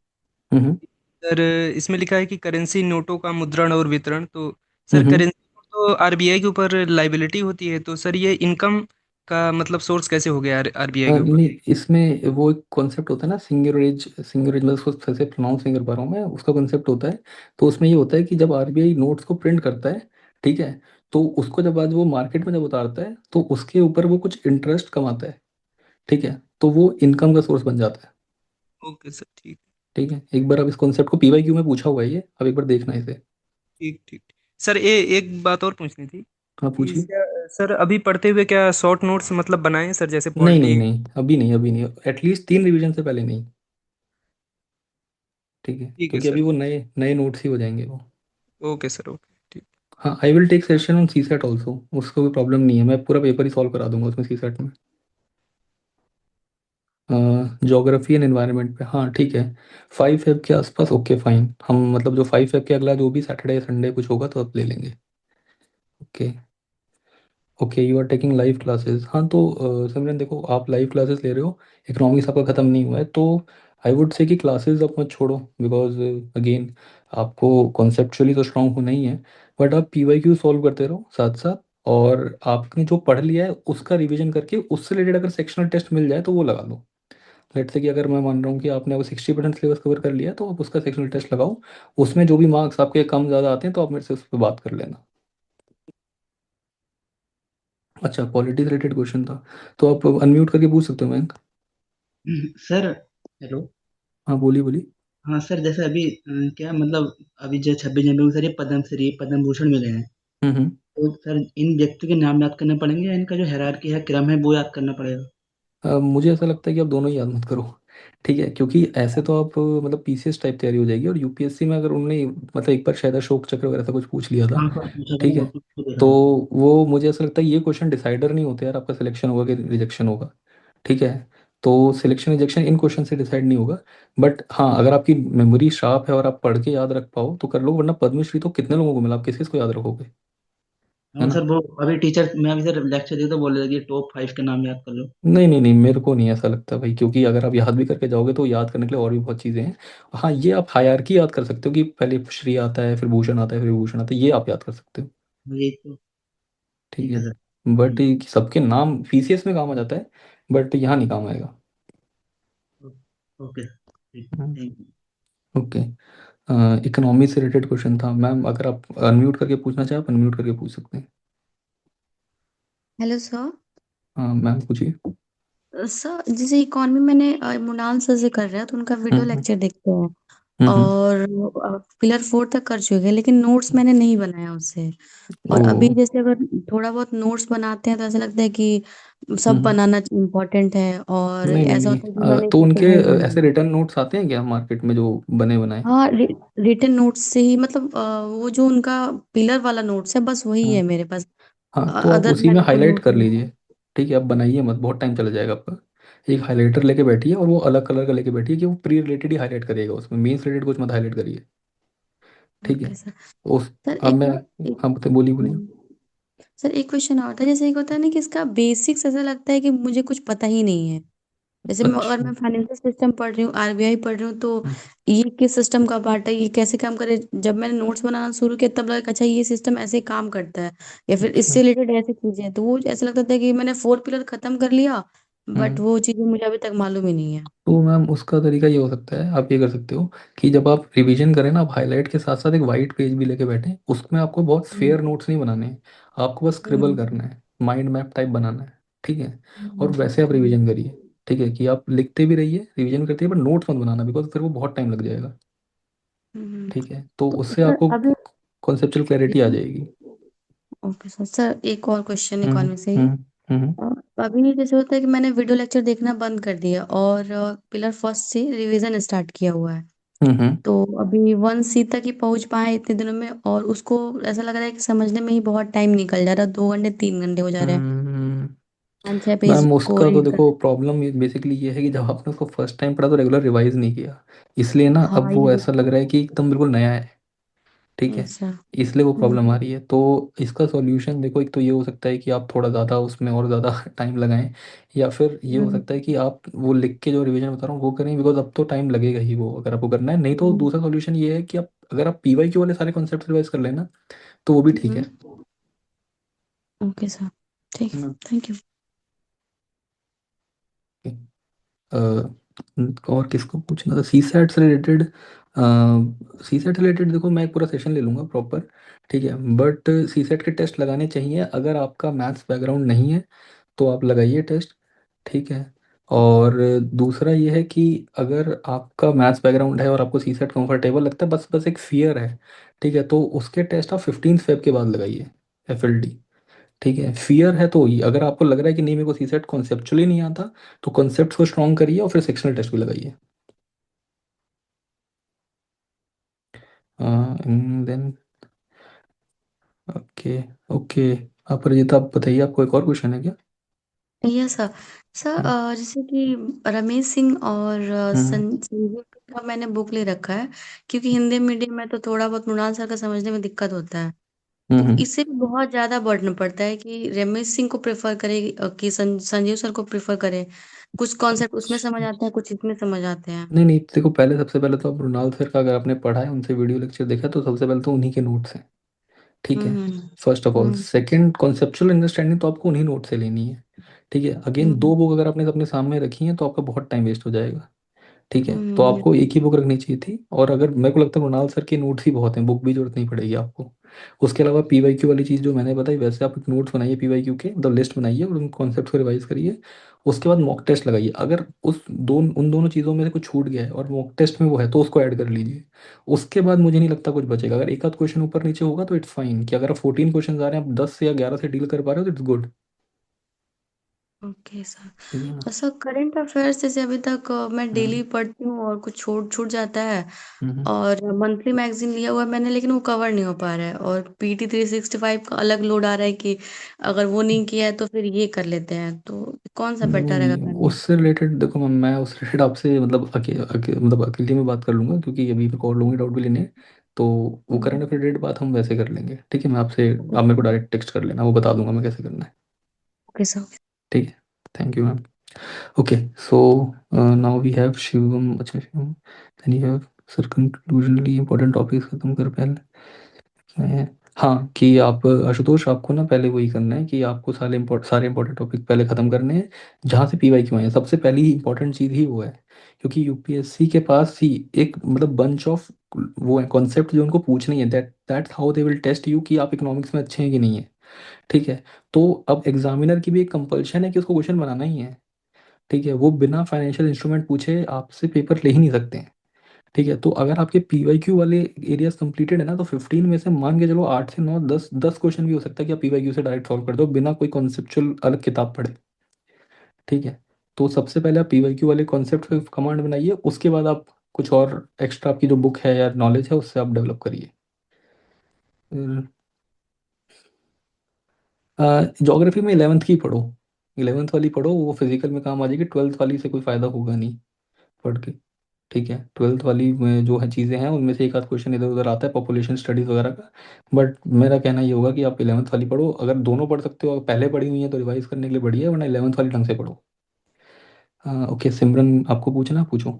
हम्म सर, इसमें लिखा है कि करेंसी नोटों का मुद्रण और वितरण। तो सर, हम्म करेंसी नोट तो आरबीआई के ऊपर लाइबिलिटी होती है, तो सर ये इनकम का मतलब सोर्स कैसे हो गया आरबीआई के ऊपर? नहीं, इसमें वो एक कॉन्सेप्ट होता है ना, सिंगरेज। सिंगरेज, मैं उसको सही से प्रोनाउंस नहीं कर पा रहा हूँ मैं, उसका कॉन्सेप्ट होता है। तो उसमें ये होता है कि जब आरबीआई नोट्स को प्रिंट करता है, ठीक है, तो उसको जब आज वो मार्केट में जब उतारता है तो उसके ऊपर वो कुछ इंटरेस्ट कमाता है, ठीक है, तो वो इनकम का सोर्स बन जाता है। ओके सर, ठीक। ठीक है, एक बार आप इस कॉन्सेप्ट को पीवाईक्यू में पूछा हुआ है ये, अब एक बार देखना इसे। ठीक ठीक। सर, एक बात और पूछनी थी हाँ, कि पूछिए। सर अभी पढ़ते हुए क्या शॉर्ट नोट्स मतलब बनाए सर, जैसे नहीं नहीं पॉलिटी? नहीं, अभी नहीं, अभी नहीं, एटलीस्ट 3 रिवीजन से पहले नहीं। ठीक है, ठीक है क्योंकि सर। अभी वो नए नए नोट्स ही हो जाएंगे वो। ओके सर, ओके, ठीक। हाँ, I will take session on CSAT also, उसको कोई प्रॉब्लम नहीं है, मैं पूरा पेपर ही सॉल्व करा दूंगा उसमें सी सेट में। जोग्राफी एंड एनवायरनमेंट पे, हाँ ठीक है। 5 फेब के आसपास, ओके फाइन, हम मतलब जो 5 फेब के अगला जो भी सैटरडे संडे कुछ होगा तो आप ले लेंगे। Okay. Okay, you are taking live classes, हाँ तो सिमरन देखो, आप लाइव क्लासेस ले रहे हो, इकोनॉमिक्स आपका ख़त्म नहीं हुआ है, तो आई वुड से कि क्लासेस आप मत छोड़ो, बिकॉज अगेन आपको कॉन्सेप्चुअली तो स्ट्रांग होना ही है, बट आप पीवाईक्यू सॉल्व करते रहो साथ साथ। और आपने जो पढ़ लिया है उसका रिवीजन करके उससे रिलेटेड अगर सेक्शनल टेस्ट मिल जाए तो वो लगा लो। लेट से कि अगर मैं मान रहा हूँ कि आपने वो 60% सिलेबस कवर कर लिया है तो आप उसका सेक्शनल टेस्ट लगाओ, उसमें जो भी मार्क्स आपके कम ज़्यादा आते हैं तो आप मेरे से उस पर बात कर लेना। अच्छा, पॉलिटी से रिलेटेड क्वेश्चन था, तो आप अनम्यूट करके पूछ सकते हो मैंक। Sir hello. हाँ, बोलिए बोलिए। हाँ सर, जैसे अभी क्या मतलब अभी जो 26 जनवरी को सर ये पद्मश्री पद्म भूषण मिले हैं। हम्म। तो सर इन व्यक्तियों के नाम याद करने पड़ेंगे या इनका जो हायरार्की है, क्रम है, वो याद करना पड़ेगा? मुझे ऐसा लगता है कि आप दोनों ही याद मत करो। ठीक है, क्योंकि ऐसे तो आप मतलब पीसीएस टाइप तैयारी हो जाएगी, और यूपीएससी में अगर उन्होंने मतलब एक बार शायद अशोक चक्र वगैरह से कुछ पूछ लिया था। हाँ सर, पूछा था, ठीक मैंने है, उसको देखा तो था। वो मुझे ऐसा लगता है ये क्वेश्चन डिसाइडर नहीं होते यार, आपका सिलेक्शन होगा कि रिजेक्शन होगा। ठीक है, तो सिलेक्शन रिजेक्शन इन क्वेश्चन से डिसाइड नहीं होगा। बट हाँ, अगर आपकी मेमोरी शार्प है और आप पढ़ के याद रख पाओ तो कर लो, वरना पद्मश्री तो कितने लोगों को मिला, आप किस किस को याद रखोगे। है हाँ ना। सर, वो अभी टीचर मैं अभी सर लेक्चर दिया तो बोल रहे थे कि टॉप 5 के नाम याद कर लो। नहीं नहीं नहीं, मेरे को नहीं ऐसा लगता भाई, क्योंकि अगर आप याद भी करके जाओगे तो याद करने के लिए और भी बहुत चीज़ें हैं। हाँ, ये आप हायरार्की याद कर सकते हो कि पहले श्री आता है, फिर भूषण आता है, फिर विभूषण आता है, ये आप याद कर सकते हो। ये तो ठीक ठीक है, है सर। बट सबके नाम पीसीएस में काम आ जाता है, बट यहाँ नहीं काम आएगा। ओके, ठीक, थैंक यू। ओके। इकोनॉमी से रिलेटेड क्वेश्चन था मैम, अगर आप अनम्यूट करके पूछना चाहें आप अनम्यूट करके पूछ सकते हैं। Hello sir. हाँ मैम, पूछिए। सर जैसे इकॉनमी मैंने मृणाल सर से कर रहा है तो उनका वीडियो हम्म लेक्चर देखते हैं, हम्म और पिलर 4 तक कर चुके हैं, लेकिन नोट्स मैंने नहीं बनाया उससे। ओ और अभी जैसे अगर थोड़ा बहुत नोट्स बनाते हैं तो ऐसा लगता है कि सब हम्म बनाना इम्पोर्टेंट है, और नहीं नहीं ऐसा नहीं, होता है कि मैंने तो इससे उनके पढ़ाई भी ऐसे नहीं। रिटर्न नोट्स आते हैं क्या मार्केट में जो बने बनाए। हाँ, रिटर्न नोट्स से ही मतलब वो जो उनका पिलर वाला नोट्स है बस वही है मेरे पास। हाँ, तो आप अदर उसी में मैंने कोई हाईलाइट नोट कर नहीं। लीजिए। ठीक है, आप बनाइए मत, बहुत टाइम चला जाएगा आपका। एक हाइलाइटर लेके बैठिए और वो अलग कलर का लेके बैठिए कि वो प्री रिलेटेड ही हाईलाइट करिएगा, उसमें मेंस रिलेटेड कुछ मत हाईलाइट करिए। ठीक है। Okay sir. उस सर अब एक मैं, और हाँ बताइए, बोलिए बोलिए। सर एक क्वेश्चन और था, जैसे एक होता है ना कि इसका बेसिक्स ऐसा लगता है कि मुझे कुछ पता ही नहीं है। जैसे अगर अच्छा। मैं फाइनेंशियल सिस्टम पढ़ रही हूँ, आरबीआई पढ़ रही हूँ, तो हम्म, ये किस सिस्टम का पार्ट है, ये कैसे काम करे। जब मैंने नोट्स बनाना शुरू किया तब लगा कि अच्छा ये सिस्टम ऐसे काम करता है, या फिर अच्छा। इससे रिलेटेड ऐसी चीजें हैं, तो वो ऐसा लगता था कि मैंने 4 पिलर खत्म कर लिया, बट हम्म वो चीजें मुझे अभी तक मालूम ही नहीं है। तो मैम उसका तरीका ये हो सकता है, आप ये कर सकते हो कि जब आप रिवीजन करें ना, आप हाईलाइट के साथ साथ एक वाइट पेज भी लेके बैठें, उसमें आपको बहुत हम्म, फेयर नोट्स नहीं बनाने हैं, आपको बस स्क्रिबल हम्म, करना है, माइंड मैप टाइप बनाना है। ठीक है, और हम्म, वैसे आप हम्म, रिवीजन करिए। ठीक है, कि आप लिखते भी रहिए, रिवीजन करते रहिए, पर नोट्स मत बनाना, बिकॉज फिर वो बहुत टाइम लग जाएगा। हम्म। ठीक है, तो तो उससे सर आपको अभी कॉन्सेप्चुअल क्लैरिटी आ जाएगी। Okay sir. सर एक और क्वेश्चन हम्म इकोनॉमिक से ही। हम्म हम्म अभी जैसे होता है कि मैंने वीडियो लेक्चर देखना बंद कर दिया और पिलर फर्स्ट से रिवीजन स्टार्ट किया हुआ है। हम्म तो अभी 1C तक ही पहुंच पाए इतने दिनों में, और उसको ऐसा लग रहा है कि समझने में ही बहुत टाइम निकल जा रहा है, 2 घंटे 3 घंटे हो जा रहे हैं। हम्म 5-6 पेज मैम को उसका तो रीड देखो कर। प्रॉब्लम बेसिकली ये है कि जब आपने उसको फर्स्ट टाइम पढ़ा तो रेगुलर रिवाइज नहीं किया, इसलिए ना अब हाँ, वो ये ऐसा लग रहा है कि एकदम बिल्कुल नया है। ठीक है, अच्छा। इसलिए वो प्रॉब्लम आ हम्म। रही है। तो इसका सॉल्यूशन देखो, एक तो ये हो सकता है कि आप थोड़ा ज़्यादा उसमें और ज़्यादा टाइम लगाएं, या फिर ये हो हम्म। सकता है कि आप वो लिख के जो रिवीजन बता रहा हूँ वो करें, बिकॉज अब तो टाइम लगेगा ही वो अगर आपको करना है। नहीं तो हम्म। दूसरा सॉल्यूशन ये है कि आप अगर आप पीवाईक्यू वाले सारे कॉन्सेप्ट रिवाइज कर लेना तो वो भी ठीक है। Okay sir. ठीक है है। ना? Thank you. अ, और किसको पूछना था सी सेट से रिलेटेड? सी सेट रिलेटेड देखो मैं एक पूरा सेशन ले लूँगा प्रॉपर। ठीक है, बट सी सेट के टेस्ट लगाने चाहिए। अगर आपका मैथ्स बैकग्राउंड नहीं है तो आप लगाइए टेस्ट। ठीक है, और दूसरा ये है कि अगर आपका मैथ्स बैकग्राउंड है और आपको सी सेट कंफर्टेबल लगता है, बस बस एक फियर है, ठीक है, तो उसके टेस्ट आप 15 फेब के बाद लगाइए, FLD। ठीक है, फियर है तो ही, अगर आपको लग रहा है कि नहीं मेरे को सी सेट कॉन्सेप्चुअली नहीं आता तो कॉन्सेप्ट को स्ट्रॉन्ग करिए और फिर सेक्शनल टेस्ट भी लगाइए। Then okay. ओके, आप रजिता आप बताइए, आपको एक और क्वेश्चन है क्या? Yes sir. सर, हम्म जैसे कि रमेश सिंह और हम्म संजीव का मैंने बुक ले रखा है, क्योंकि हिंदी मीडियम में तो थोड़ा बहुत मृणाल सर का समझने में दिक्कत होता है। तो हम्म। इससे भी बहुत ज्यादा बर्डन पड़ता है कि रमेश सिंह को प्रेफर करे कि संजीव सर को प्रेफर करे। कुछ कॉन्सेप्ट उसमें समझ आते हैं, कुछ इसमें समझ आते हैं। नहीं नहीं, देखो पहले सबसे पहले तो आप रोनाल्ड सर का अगर आपने पढ़ा है, उनसे वीडियो लेक्चर देखा, तो सबसे पहले तो उन्हीं के नोट्स हैं। ठीक है, हम्म। First of all. हम्म। सेकंड, कॉन्सेप्चुअल अंडरस्टैंडिंग तो आपको उन्हीं नोट से लेनी है। ठीक है, अगेन दो हम्म। बुक अगर आपने अपने सामने रखी हैं तो आपका बहुत टाइम वेस्ट हो जाएगा। ठीक है, तो हम्म। आपको एक ही बुक रखनी चाहिए थी। और अगर मेरे को लगता है मृणाल सर के नोट्स ही बहुत हैं, बुक भी जरूरत नहीं पड़ेगी आपको। उसके अलावा पीवाईक्यू वाली चीज़ जो मैंने बताई, वैसे आप एक नोट्स बनाइए पीवाईक्यू के, मतलब लिस्ट बनाइए और उन कॉन्सेप्ट को रिवाइज करिए। उसके बाद मॉक टेस्ट लगाइए। अगर उन दोनों चीज़ों में से कुछ छूट गया है और मॉक टेस्ट में वो है तो उसको ऐड कर लीजिए। उसके बाद मुझे नहीं लगता कुछ बचेगा। अगर एक आध क्वेश्चन ऊपर नीचे होगा तो इट्स फाइन, कि अगर आप 14 क्वेश्चन आ रहे हैं, आप 10 या 11 से डील कर पा रहे हो तो इट्स गुड। Okay sir. ठीक है ना? और सर, करंट अफेयर्स जैसे अभी तक मैं हम्म डेली पढ़ती हूँ और कुछ छूट छूट जाता है। हम्म और मंथली मैगजीन लिया हुआ है मैंने, लेकिन वो कवर नहीं हो पा रहा है। और PT 365 का अलग लोड आ रहा है कि अगर वो नहीं किया है तो फिर ये कर लेते हैं। तो कौन सा बेटर रहेगा नहीं, करना? उससे रिलेटेड देखो मैम, मैं उससे रिलेटेड आपसे मतलब मतलब अकेले में बात कर लूंगा, क्योंकि अभी मैं कॉल लूंगी डाउट भी लेने। तो वो करंट अफेयर रिलेटेड बात हम वैसे कर लेंगे। ठीक है, मैं आपसे, आप मेरे को डायरेक्ट टेक्स्ट कर लेना, वो बता दूंगा मैं कैसे करना है। Okay sir. ठीक है, thank you ma'am. Okay, so now we have Shivam. अच्छा Shivam, then you have sir conclusionally important topics खत्म कर पहले है। हाँ, कि आप आशुतोष, आपको ना पहले वही करना है कि आपको सारे इंपॉर्टेंट टॉपिक पहले ख़त्म करने हैं जहाँ से PYQ आए हैं। सबसे पहली इंपॉर्टेंट चीज़ ही वो है, क्योंकि UPSC के पास ही एक मतलब बंच ऑफ वो है कॉन्सेप्ट जो उनको पूछनी है। That's how they will test you कि आप इकोनॉमिक्स में अच्छे हैं कि नहीं है। ठीक है, तो अब एग्जामिनर की भी एक कंपल्शन है कि उसको क्वेश्चन बनाना ही है। ठीक है, वो बिना फाइनेंशियल इंस्ट्रूमेंट पूछे आपसे पेपर ले ही नहीं सकते हैं। ठीक है, तो अगर आपके PYQ वाले एरियाज कंप्लीटेड है ना, तो 15 में से मान के चलो 8 से 9, 10 क्वेश्चन भी हो सकता है कि आप PYQ से डायरेक्ट सॉल्व कर दो बिना कोई कॉन्सेप्चुअल अलग किताब पढ़े। ठीक है, तो सबसे पहले आप PYQ वाले कॉन्सेप्ट पे कमांड बनाइए, उसके बाद आप कुछ और एक्स्ट्रा आपकी जो बुक है या नॉलेज है उससे आप डेवलप करिए। ज्योग्राफी में 11th की पढ़ो, 11th वाली पढ़ो, वो फिजिकल में काम आ जाएगी। 12th वाली से कोई फ़ायदा होगा नहीं पढ़ के। ठीक है, 12th वाली में जो है चीज़ें हैं उनमें से एक आध क्वेश्चन इधर उधर आता है पॉपुलेशन स्टडीज़ वगैरह का। बट मेरा कहना ये होगा कि आप 11th वाली पढ़ो। अगर दोनों पढ़ सकते हो, अगर पहले पढ़ी हुई है तो रिवाइज करने के लिए बढ़िया है, वरना 11th वाली ढंग से पढ़ो। ओके सिमरन, आपको पूछना, पूछो।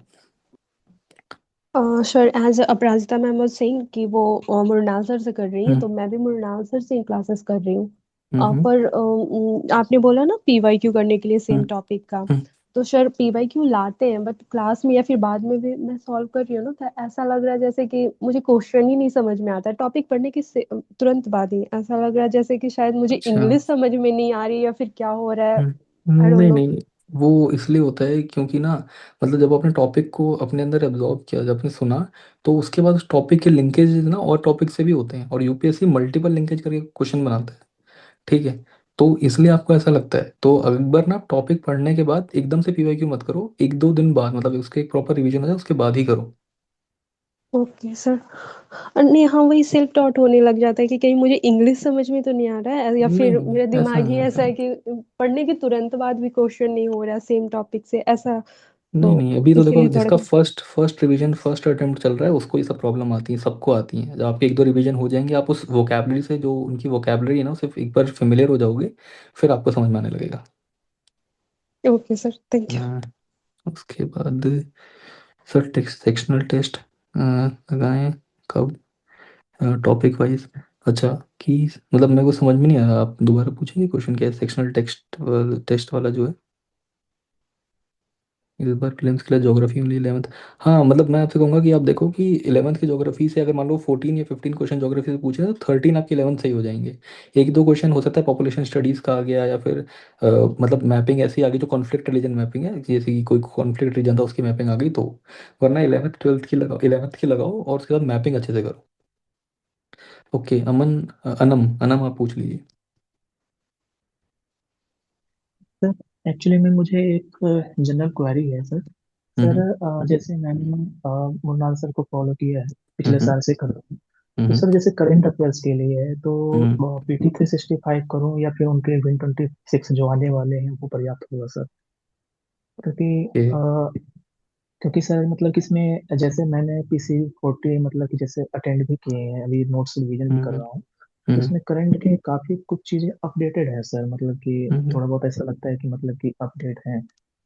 Sir, as Aparajita ma'am was saying कि वो मृणाल सर से कर रही है, हम्म तो मैं भी मृणाल सर से क्लासेस कर रही हूँ। हम्म पर आपने बोला ना पीवाईक्यू करने के लिए सेम हम्म टॉपिक का। हम्म तो सर, पीवाईक्यू लाते हैं बट क्लास में या फिर बाद में भी मैं सॉल्व कर रही हूँ ना, तो ऐसा लग रहा है जैसे कि मुझे क्वेश्चन ही नहीं समझ में आता है। टॉपिक पढ़ने के तुरंत बाद ही ऐसा लग रहा है जैसे कि शायद मुझे अच्छा। इंग्लिश समझ में नहीं आ रही या फिर क्या हो रहा है। आई डोंट नहीं नो। नहीं, वो इसलिए होता है क्योंकि ना, मतलब जब आपने टॉपिक को अपने अंदर एब्जॉर्ब किया, जब आपने सुना, तो उसके बाद उस टॉपिक के लिंकेज ना और टॉपिक से भी होते हैं, और UPSC मल्टीपल लिंकेज करके क्वेश्चन बनाता है। ठीक है, तो इसलिए आपको ऐसा लगता है। तो एक बार ना टॉपिक पढ़ने के बाद एकदम से PYQ मत करो, 1-2 दिन बाद, मतलब उसके एक प्रॉपर रिवीजन हो जाए उसके बाद ही करो। Okay sir. नहीं, हाँ, वही सेल्फ टॉट होने लग जाता है कि कहीं मुझे इंग्लिश समझ में तो नहीं आ रहा है, या फिर नहीं मेरा ऐसा दिमाग ही ऐसा है कि पढ़ने के तुरंत बाद भी क्वेश्चन नहीं हो रहा सेम टॉपिक से, ऐसा। नहीं तो नहीं, अभी तो देखो इसीलिए थोड़ा जिसका first first revision first attempt चल रहा है उसको ये सब प्रॉब्लम आती है, सबको आती है। जब आपके एक दो रिवीजन हो जाएंगे आप उस वोकेबलरी से, जो उनकी वोकेबलरी है ना, सिर्फ एक बार फेमिलियर हो जाओगे, फिर आपको समझ में आने लगेगा। Okay sir, thank you. हाँ, उसके बाद सर टेक्स्ट सेक्शनल टेस्ट लगाएं कब, टॉपिक वाइज? अच्छा, कि मतलब मेरे को समझ में नहीं आया, आप दोबारा पूछेंगे क्वेश्चन क्या है? सेक्शनल टेक्स्ट टेस्ट वाला जो है इस बार प्रीलिम्स के लिए ज्योग्राफी ओनली 11th। हाँ मतलब मैं आपसे कहूँगा कि आप देखो कि 11th की ज्योग्राफी से अगर मान लो 14 या 15 क्वेश्चन ज्योग्राफी से पूछे तो 13 आपके 11th से ही हो जाएंगे। एक दो क्वेश्चन हो सकता है पॉपुलेशन स्टडीज़ का आ गया, या फिर मतलब मैपिंग ऐसी आ गई जो कॉन्फ्लिक्ट रीजन मैपिंग है, जैसे कि कोई कॉन्फ्लिक्ट रीजन था उसकी मैपिंग आ गई तो। वरना 11th 12th की लगाओ, 11th की लगाओ और उसके बाद मैपिंग अच्छे से करो। ओके अमन, अनम अनम आप पूछ लीजिए। सर एक्चुअली में मुझे एक जनरल क्वेरी है सर। सर हम्म जैसे मैंने मुन्नाल सर को फॉलो किया है, पिछले हम्म साल से कर रहा हूँ। तो हम्म सर जैसे करंट अफेयर्स के लिए है तो हम्म। PT 365 करूँ या फिर उनके Win 26 जो आने वाले हैं वो पर्याप्त होगा सर? क्योंकि ये क्योंकि सर मतलब कि इसमें जैसे मैंने PC 40 मतलब कि जैसे अटेंड भी किए हैं, अभी नोट्स रिवीजन भी कर हम्म रहा हूँ। तो हम्म इसमें करंट के काफी कुछ चीजें अपडेटेड है सर, मतलब कि हम्म थोड़ा बहुत ऐसा लगता है कि मतलब कि अपडेट है।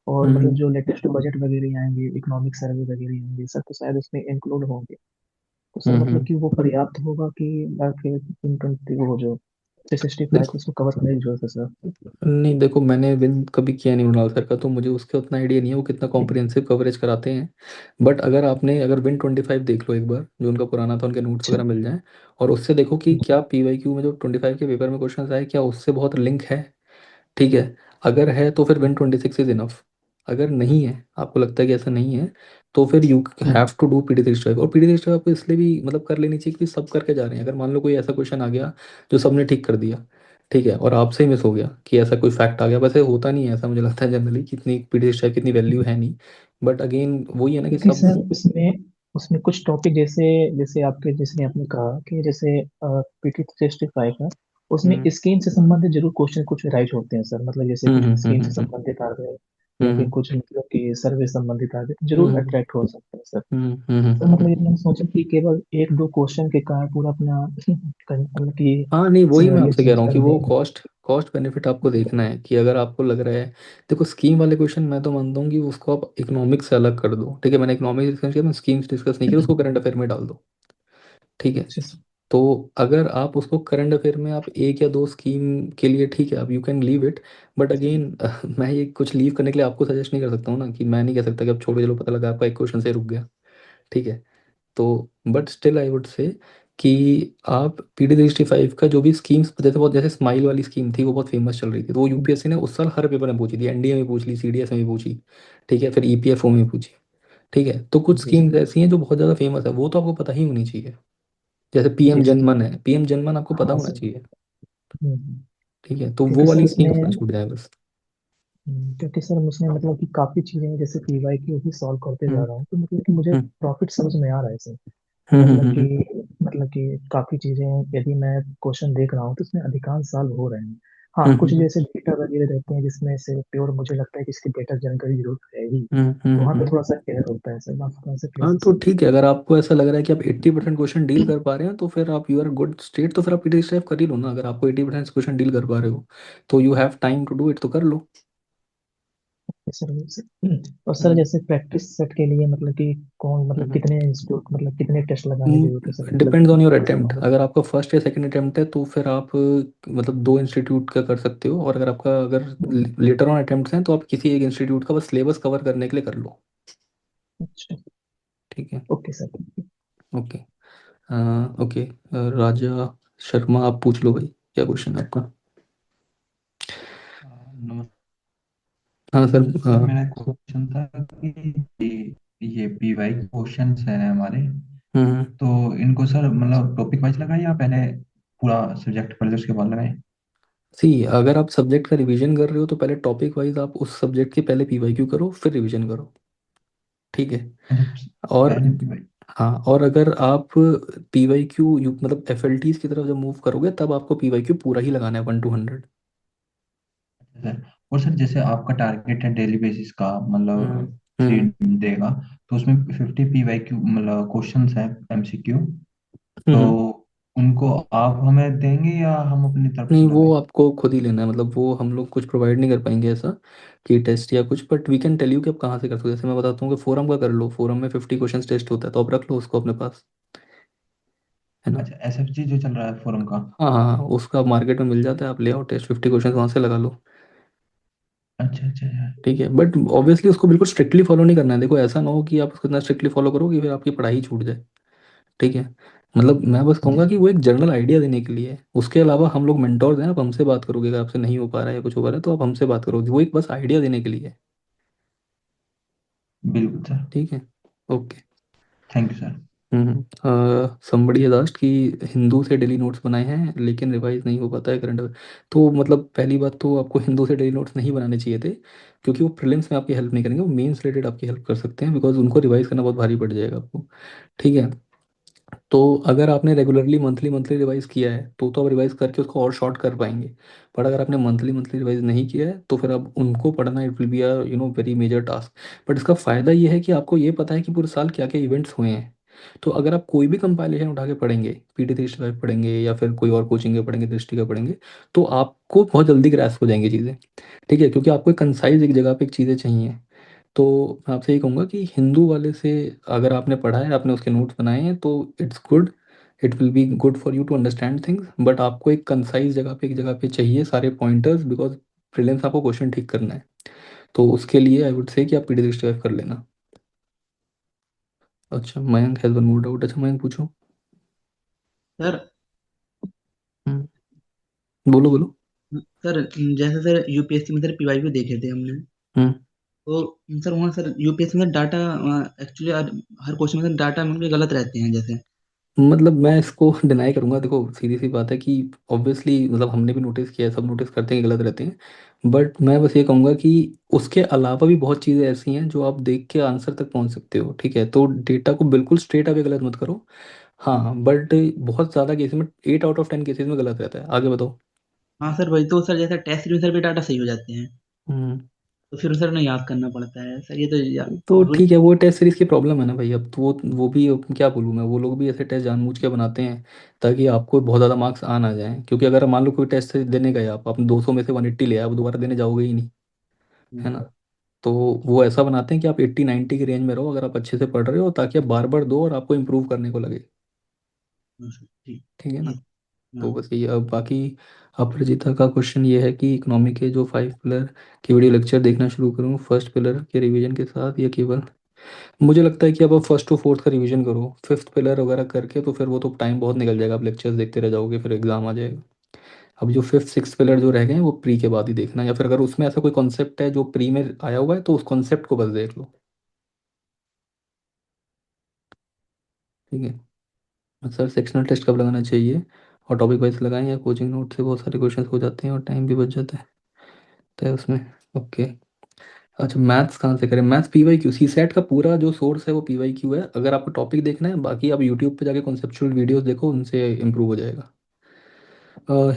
और मतलब हम्म जो लेटेस्ट बजट वगैरह आएंगे, इकोनॉमिक सर्वे वगैरह आएंगे सर, तो शायद उसमें इंक्लूड होंगे। तो सर मतलब हम्म। कि वो पर्याप्त होगा कि या फिर 20 वो जो 365 देखो उसको कवर करने की जरूरत है सर? नहीं, देखो मैंने विन कभी किया नहीं मृणाल सर का, तो मुझे उसका उतना आइडिया नहीं है वो कितना कॉम्प्रिहेंसिव कवरेज कराते हैं। बट अगर आपने अगर Win 25 देख लो एक बार, जो उनका पुराना था, उनके नोट्स अच्छा। वगैरह मिल जाएं, और उससे देखो कि क्या PYQ में जो 25 के पेपर में क्वेश्चन आए क्या उससे बहुत लिंक है। ठीक है, अगर है तो फिर Win 26 इज इनफ। अगर नहीं है, आपको लगता है कि ऐसा नहीं है, तो फिर you have to do PD 365। और PD 365 आपको इसलिए भी मतलब कर लेनी चाहिए क्योंकि सब करके जा रहे हैं। अगर मान लो कोई ऐसा क्वेश्चन आ गया जो सबने ठीक कर दिया, ठीक है, और आपसे ही मिस हो गया कि ऐसा कोई फैक्ट आ गया, वैसे होता नहीं है ऐसा, मुझे लगता है जनरली कितनी PD 365 कितनी वैल्यू है नहीं। बट अगेन वही है ना कि क्योंकि सब। सर उसमें उसमें कुछ टॉपिक जैसे जैसे आपके जैसे आपने कहा कि जैसे PT 365 है, उसमें हम्म स्कीम से संबंधित जरूर क्वेश्चन कुछ राइट होते हैं सर, मतलब जैसे कुछ स्कीम से हम्म संबंधित आ गए या फिर हम्म कुछ मतलब कि सर्वे संबंधित आ गए, तो जरूर हम्म अट्रैक्ट हो सकते हैं सर। हम्म। सर मतलब इतना सोचा कि केवल एक दो क्वेश्चन के कारण पूरा अपना मतलब कि हाँ नहीं, वही मैं सिनेरियो आपसे कह चेंज रहा हूँ कर कि वो देंगे। कॉस्ट कॉस्ट बेनिफिट आपको देखना है कि अगर आपको लग रहा है। देखो स्कीम वाले क्वेश्चन मैं तो मानता हूँ कि उसको आप इकोनॉमिक्स से अलग कर दो, ठीक है, मैंने इकोनॉमिक्स डिस्कस किया, मैं स्कीम्स डिस्कस नहीं किया, उसको करंट अफेयर में डाल दो। ठीक है, अच्छा सर। तो अगर आप उसको करंट अफेयर में आप एक या दो स्कीम के लिए, ठीक है, आप you can leave it. But again मैं ये कुछ लीव करने के लिए आपको सजेस्ट नहीं कर सकता हूँ ना, कि मैं नहीं कह सकता कि आप छोड़ो, चलो पता लगा आपका एक क्वेश्चन से रुक गया। ठीक है, तो but still I would say कि आप PD 365 का जो भी स्कीम्स, जैसे बहुत जैसे स्माइल वाली स्कीम थी वो बहुत फेमस चल रही थी, तो वो UPSC ने उस साल हर पेपर में पूछी थी, NDA में पूछ ली, CDS में भी पूछी। ठीक है, फिर EPFO में पूछी। ठीक है, तो कुछ जी सर। स्कीम्स ऐसी हैं जो बहुत ज़्यादा फेमस है, वो तो आपको पता ही होनी चाहिए। जैसे PM जी सर। जनमन है, PM जनमन आपको पता हाँ होना सर। चाहिए। हम्म। ठीक है, तो वो क्योंकि सर वाली स्कीम्स ना उसमें छूट जाए बस। क्योंकि सर उसमें मतलब कि काफी चीजें जैसे PYQ भी सॉल्व करते जा हम्म रहा हूँ, तो मतलब कि मुझे हम्म प्रॉफिट समझ में आ रहा है सर। हम्म हम्म मतलब हम्म कि हम्म मतलब कि काफी चीजें यदि मैं क्वेश्चन देख रहा हूँ तो उसमें अधिकांश सॉल्व हो रहे हैं। हाँ, हम्म कुछ हम्म जैसे डेटा वगैरह रहते हैं जिसमें से प्योर मुझे लगता है कि इसकी डेटा जानकारी जरूरत है ही, हम्म तो हम्म वहाँ पे हम्म। थोड़ा सा एरर होता है सर, वहाँ थोड़ा सा हाँ क्लियर तो सर। ठीक है, अगर आपको ऐसा लग रहा है कि आप 80% क्वेश्चन डील कर पा रहे हैं तो फिर आप यू आर गुड स्टेट, तो फिर आप PD 365 कर ही लो ना। अगर आपको 80% क्वेश्चन डील कर पा रहे हो तो you have time to do it, तो कर लो। सर और सर हम्म जैसे प्रैक्टिस सेट के लिए मतलब कि कौन मतलब कितने इंस्टीट्यूट मतलब कितने टेस्ट लगाने की जरूरत है सर, मतलब डिपेंड्स ऑन योर कैसे अटेम्प्ट। होगा? अगर आपका फर्स्ट या सेकंड अटेम्प्ट है तो फिर आप मतलब दो इंस्टीट्यूट का कर सकते हो, और अगर आपका अगर लेटर ऑन अटेम्प्ट्स हैं तो आप किसी एक इंस्टीट्यूट का बस सिलेबस कवर करने के लिए कर लो। अच्छा। ठीक है, ओके सर। ओके। ओके, राजा शर्मा आप पूछ लो भाई, क्या क्वेश्चन है आपका? नमस्ते हाँ सर। सर, मेरा क्वेश्चन था कि ये PY क्वेश्चंस हैं हमारे, हम्म तो इनको सर मतलब टॉपिक वाइज लगाए या पहले पूरा सब्जेक्ट पढ़ ले उसके बाद लगाए? सी, अगर आप सब्जेक्ट का रिवीजन कर रहे हो तो पहले टॉपिक वाइज आप उस सब्जेक्ट के पहले PYQ करो, फिर रिवीजन करो। ठीक है, मतलब और पहले PY। हाँ, और अगर आप पी वाई क्यू मतलब एफ एल टीज की तरफ जब मूव करोगे तब आपको पी वाई क्यू पूरा ही लगाना है 1 to 100। सर, और सर जैसे आपका टारगेट है डेली बेसिस का, हम्म। मतलब थ्री हम्म। देगा, तो उसमें 50 PYQ मतलब क्वेश्चंस है, MCQ, तो हम्म। उनको आप हमें देंगे या हम अपनी तरफ से नहीं, वो लगाएं? आपको खुद ही लेना है, मतलब वो हम लोग कुछ प्रोवाइड नहीं कर पाएंगे ऐसा कि टेस्ट या कुछ, but we can tell you कि आप कहाँ से कर सकते हो। जैसे मैं बताता हूँ कि फोरम का कर लो, फोरम में 50 क्वेश्चन टेस्ट होता है, तो आप रख लो उसको अपने पास, है ना। अच्छा, SFG जो चल रहा है फोरम का। हाँ हाँ हाँ, उसका मार्केट में मिल जाता है, आप ले आओ टेस्ट, 50 क्वेश्चन वहाँ से लगा लो। अच्छा अच्छा अच्छा। ठीक है, बट ऑब्वियसली उसको बिल्कुल स्ट्रिक्टली फॉलो नहीं करना है। देखो ऐसा ना हो कि आप उसको इतना स्ट्रिक्टली फॉलो करो कि फिर आपकी पढ़ाई छूट जाए। ठीक है, मतलब मैं बस जी कहूँगा सर। कि वो एक जनरल आइडिया देने के लिए है। उसके अलावा हम लोग मेंटोर्स हैं, आप हमसे बात करोगे, अगर आपसे नहीं हो पा रहा है या कुछ हो पा रहा है तो आप हमसे बात करोगे, वो एक बस आइडिया देने के लिए है। बिल्कुल सर। ठीक है। Okay. Thank you sir. समबड़ी has asked कि हिंदू से डेली नोट्स बनाए हैं लेकिन रिवाइज नहीं हो पाता है करंट अफेयर। तो मतलब पहली बात तो आपको हिंदू से डेली नोट्स नहीं बनाने चाहिए थे, क्योंकि वो प्रीलिम्स में आपकी हेल्प नहीं करेंगे, वो मेंस रिलेटेड आपकी हेल्प कर सकते हैं, बिकॉज उनको रिवाइज करना बहुत भारी पड़ जाएगा आपको। ठीक है, तो अगर आपने रेगुलरली मंथली मंथली रिवाइज किया है तो आप रिवाइज करके उसको और शॉर्ट कर पाएंगे। पर अगर आपने मंथली मंथली रिवाइज नहीं किया है तो फिर अब उनको पढ़ना it will be a very major task. But इसका फ़ायदा ये है कि आपको ये पता है कि पूरे साल क्या क्या इवेंट्स हुए हैं। तो अगर आप कोई भी कंपाइलेशन उठा के पढ़ेंगे, PT 365 पढ़ेंगे या फिर कोई और कोचिंग के पढ़ेंगे, दृष्टि का पढ़ेंगे, तो आपको बहुत जल्दी ग्रास्प हो जाएंगी चीज़ें। ठीक है, क्योंकि आपको एक कंसाइज एक जगह पे एक चीज़ें चाहिए। तो मैं आपसे ये कहूँगा कि हिंदू वाले से अगर आपने पढ़ा है, आपने उसके नोट्स बनाए हैं, तो it's good, it will be good for you to understand things, but आपको एक कंसाइज जगह पे एक जगह पे चाहिए सारे पॉइंटर्स, बिकॉज प्रीलिम्स आपको क्वेश्चन ठीक करना है। तो उसके लिए आई वुड से कि आप PT 365 कर लेना। अच्छा, Mayank has one more doubt. अच्छा मयंक पूछो। सर हम्म, बोलो बोलो। सर जैसे सर यूपीएससी में सर पीवाईक्यू देखे थे हमने, हम्म। तो सर वहाँ सर यूपीएससी में डाटा एक्चुअली हर क्वेश्चन में डाटा में उनके गलत रहते हैं जैसे। मतलब मैं इसको डिनाई करूंगा, देखो सीधी सी बात है कि ऑब्वियसली मतलब हमने भी नोटिस किया है, सब नोटिस करते हैं कि गलत रहते हैं, बट मैं बस ये कहूंगा कि उसके अलावा भी बहुत चीज़ें ऐसी हैं जो आप देख के आंसर तक पहुंच सकते हो। ठीक है, तो डेटा को बिल्कुल स्ट्रेट अवे गलत मत करो। हाँ, बट बहुत ज़्यादा केसेस में 8 out of 10 केसेस में गलत रहता है। आगे बताओ। हाँ सर वही तो सर, जैसे टेस्ट में सर भी डाटा सही हो जाते हैं, हम्म। तो फिर सर उन्हें याद करना पड़ता है सर, ये तो तो रूल। ठीक है, वो टेस्ट सीरीज की प्रॉब्लम है ना भाई। अब तो वो भी अब क्या बोलूँ मैं, वो लोग भी ऐसे टेस्ट जानबूझ के बनाते हैं ताकि आपको बहुत ज़्यादा मार्क्स आ ना जाए, क्योंकि अगर मान लो कोई टेस्ट देने गए आप अपने 200 में से 180 ले आए, आप दोबारा देने जाओगे ही नहीं, है ना। तो वो ऐसा बनाते हैं कि आप 80-90 की रेंज में रहो अगर आप अच्छे से पढ़ रहे हो, ताकि आप बार बार दो और आपको इम्प्रूव करने को लगे। हाँ सर, ठीक। ठीक है ना। ये तो हाँ। बस ये, अब बाकी अपराजिता का क्वेश्चन ये है कि इकोनॉमी के जो 5 पिलर की वीडियो लेक्चर देखना शुरू करूँ फर्स्ट पिलर के रिवीजन के साथ, या केवल। मुझे लगता है कि अब आप फर्स्ट टू फोर्थ का रिवीजन करो, फिफ्थ पिलर वगैरह करके तो फिर वो तो टाइम बहुत निकल जाएगा, आप लेक्चर्स देखते रह जाओगे, फिर एग्जाम आ जाएगा। अब जो फिफ्थ सिक्स पिलर जो रह गए हैं वो प्री के बाद ही देखना, या फिर अगर उसमें ऐसा कोई कॉन्सेप्ट है जो प्री में आया हुआ है तो उस कॉन्सेप्ट को बस देख लो। ठीक है सर, सेक्शनल टेस्ट कब लगाना चाहिए और टॉपिक वाइज लगाएं या कोचिंग नोट से बहुत सारे क्वेश्चंस हो जाते हैं और टाइम भी बच जाता है, तो उसमें। ओके। अच्छा, मैथ्स कहाँ से करें? मैथ्स PYQ, सी सेट का पूरा जो सोर्स है वो PYQ है, अगर आपको टॉपिक देखना है, बाकी आप यूट्यूब पे जाके कॉन्सेप्चुअल वीडियोस देखो, उनसे इम्प्रूव हो जाएगा।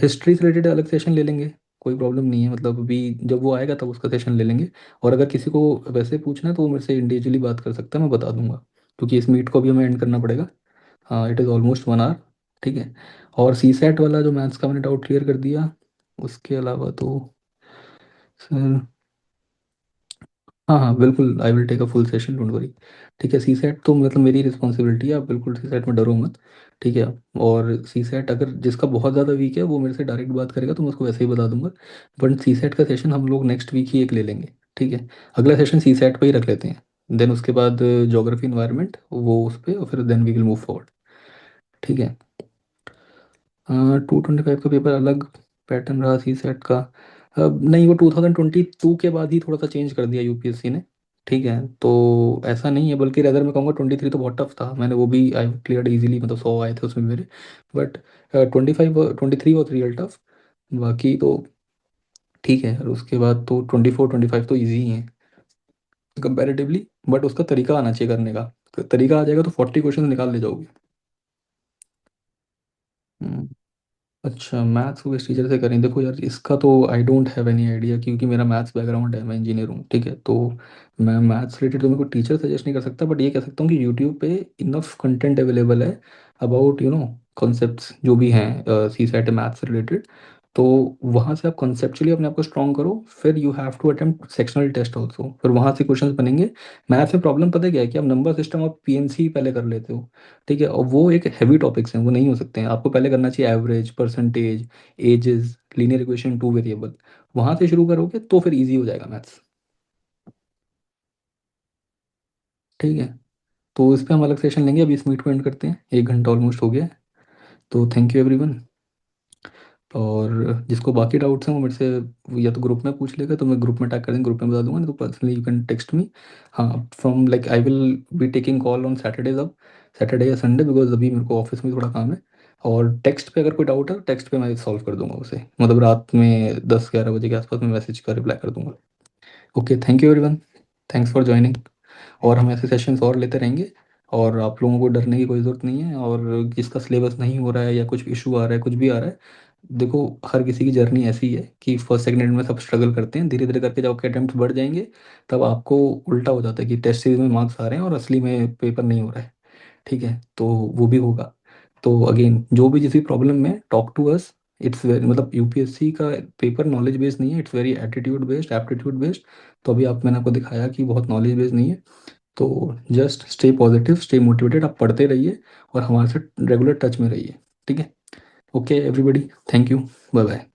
हिस्ट्री से रिलेटेड अलग सेशन ले लेंगे, कोई प्रॉब्लम नहीं है, मतलब अभी जब वो आएगा तब उसका सेशन ले लेंगे। और अगर किसी को वैसे पूछना है तो वो मेरे से इंडिविजुअली बात कर सकता है, मैं बता दूंगा, क्योंकि इस मीट को भी हमें एंड करना पड़ेगा। हाँ, इट इज़ ऑलमोस्ट 1 आवर। ठीक है, और सी सेट वाला जो मैथ्स का मैंने डाउट क्लियर कर दिया, उसके अलावा तो सर, हाँ हाँ बिल्कुल, I will take a full session, don't worry. ठीक है, सी सेट तो मतलब मेरी रिस्पॉन्सिबिलिटी है, आप बिल्कुल सी सेट में डरो मत। ठीक है, और सी सेट अगर जिसका बहुत ज़्यादा वीक है वो मेरे से डायरेक्ट बात करेगा तो मैं उसको वैसे ही बता दूंगा। बट सी सेट का सेशन हम लोग नेक्स्ट वीक ही एक ले लेंगे। ठीक है, अगला सेशन सी सेट पे ही रख लेते हैं, देन उसके बाद जोग्राफी इन्वायरमेंट वो उस पर, और फिर then we will move forward. ठीक है। 225 का पेपर अलग पैटर्न रहा सी सेट का। नहीं, वो 2022 के बाद ही थोड़ा सा चेंज कर दिया यूपीएससी ने। ठीक है, तो ऐसा नहीं है, बल्कि रैदर मैं कहूँगा 23 तो बहुत टफ था, मैंने वो भी आई क्लियर इजीली, मतलब 100 आए थे उसमें मेरे। But 25 23 was real tough. बाकी तो ठीक है, और उसके बाद तो 24 25 तो ईजी ही है कंपैरेटिवली, बट उसका तरीका आना चाहिए करने का। तरीका आ जाएगा तो 40 क्वेश्चन निकाल ले जाओगे। हम्म, अच्छा, मैथ्स को किस टीचर से करें? देखो यार, इसका तो I don't have any idea, क्योंकि मेरा मैथ्स बैकग्राउंड है, मैं इंजीनियर हूँ, ठीक है। तो मैं मैथ्स रिलेटेड तो मेरे को टीचर सजेस्ट नहीं कर सकता, बट ये कह सकता हूँ कि यूट्यूब पे इनफ कंटेंट अवेलेबल है अबाउट कॉन्सेप्ट्स जो भी हैं सी सेट मैथ्स रिलेटेड। तो वहाँ से आप कॉन्सेप्चुअली अपने आप को स्ट्रॉन्ग करो, फिर you have to attempt sectional test also, फिर वहाँ से क्वेश्चंस बनेंगे। मैथ्स में प्रॉब्लम पता है क्या है, कि आप नंबर सिस्टम आप पीएनसी पहले कर लेते हो, ठीक है, और वो एक हैवी टॉपिक्स हैं, वो नहीं हो सकते हैं। आपको पहले करना चाहिए average, percentage, ages, linear equation, two variable. वहां से शुरू करोगे तो फिर इजी हो जाएगा मैथ्स, ठीक है। तो इस पे हम अलग सेशन लेंगे, अभी इस मीट को एंड करते हैं, 1 घंटा ऑलमोस्ट हो गया है। तो थैंक यू एवरीवन। और जिसको बाकी डाउट्स हैं वो मेरे से या तो ग्रुप में पूछ लेगा, तो मैं ग्रुप में टैग कर देंगे, ग्रुप में बता दूंगा, नहीं तो personally you can text me. हाँ, from like I will be taking call on Saturdays, अब सैटरडे या संडे, बिकॉज अभी मेरे को ऑफिस में थोड़ा काम है। और टेक्स्ट पे अगर कोई डाउट है, टेक्स्ट पे मैं सॉल्व कर दूंगा उसे, मतलब रात में 10-11 बजे के आसपास मैं मैसेज का रिप्लाई कर दूंगा। Okay, thank you everyone, thanks for joining. और हम ऐसे सेशंस और लेते रहेंगे, और आप लोगों को डरने की कोई ज़रूरत नहीं है। और जिसका सिलेबस नहीं हो रहा है या कुछ इशू आ रहा है, कुछ भी आ रहा है, देखो, हर किसी की जर्नी ऐसी है कि फर्स्ट सेकंड में सब स्ट्रगल करते हैं, धीरे धीरे करके जब आपके अटेम्प्ट बढ़ जाएंगे, तब आपको उल्टा हो जाता है कि टेस्ट सीरीज में मार्क्स आ रहे हैं और असली में पेपर नहीं हो रहा है, ठीक है, तो वो भी होगा। तो अगेन, जो भी जिस भी प्रॉब्लम में, talk to us. It's very, मतलब यूपीएससी का पेपर नॉलेज बेस्ड नहीं है, it's very attitude based, aptitude based. तो अभी मैंने आपको दिखाया कि बहुत नॉलेज बेस्ड नहीं है। तो just stay positive, stay motivated, आप पढ़ते रहिए और हमारे साथ रेगुलर टच में रहिए, ठीक है। Okay everybody, thank you, bye bye.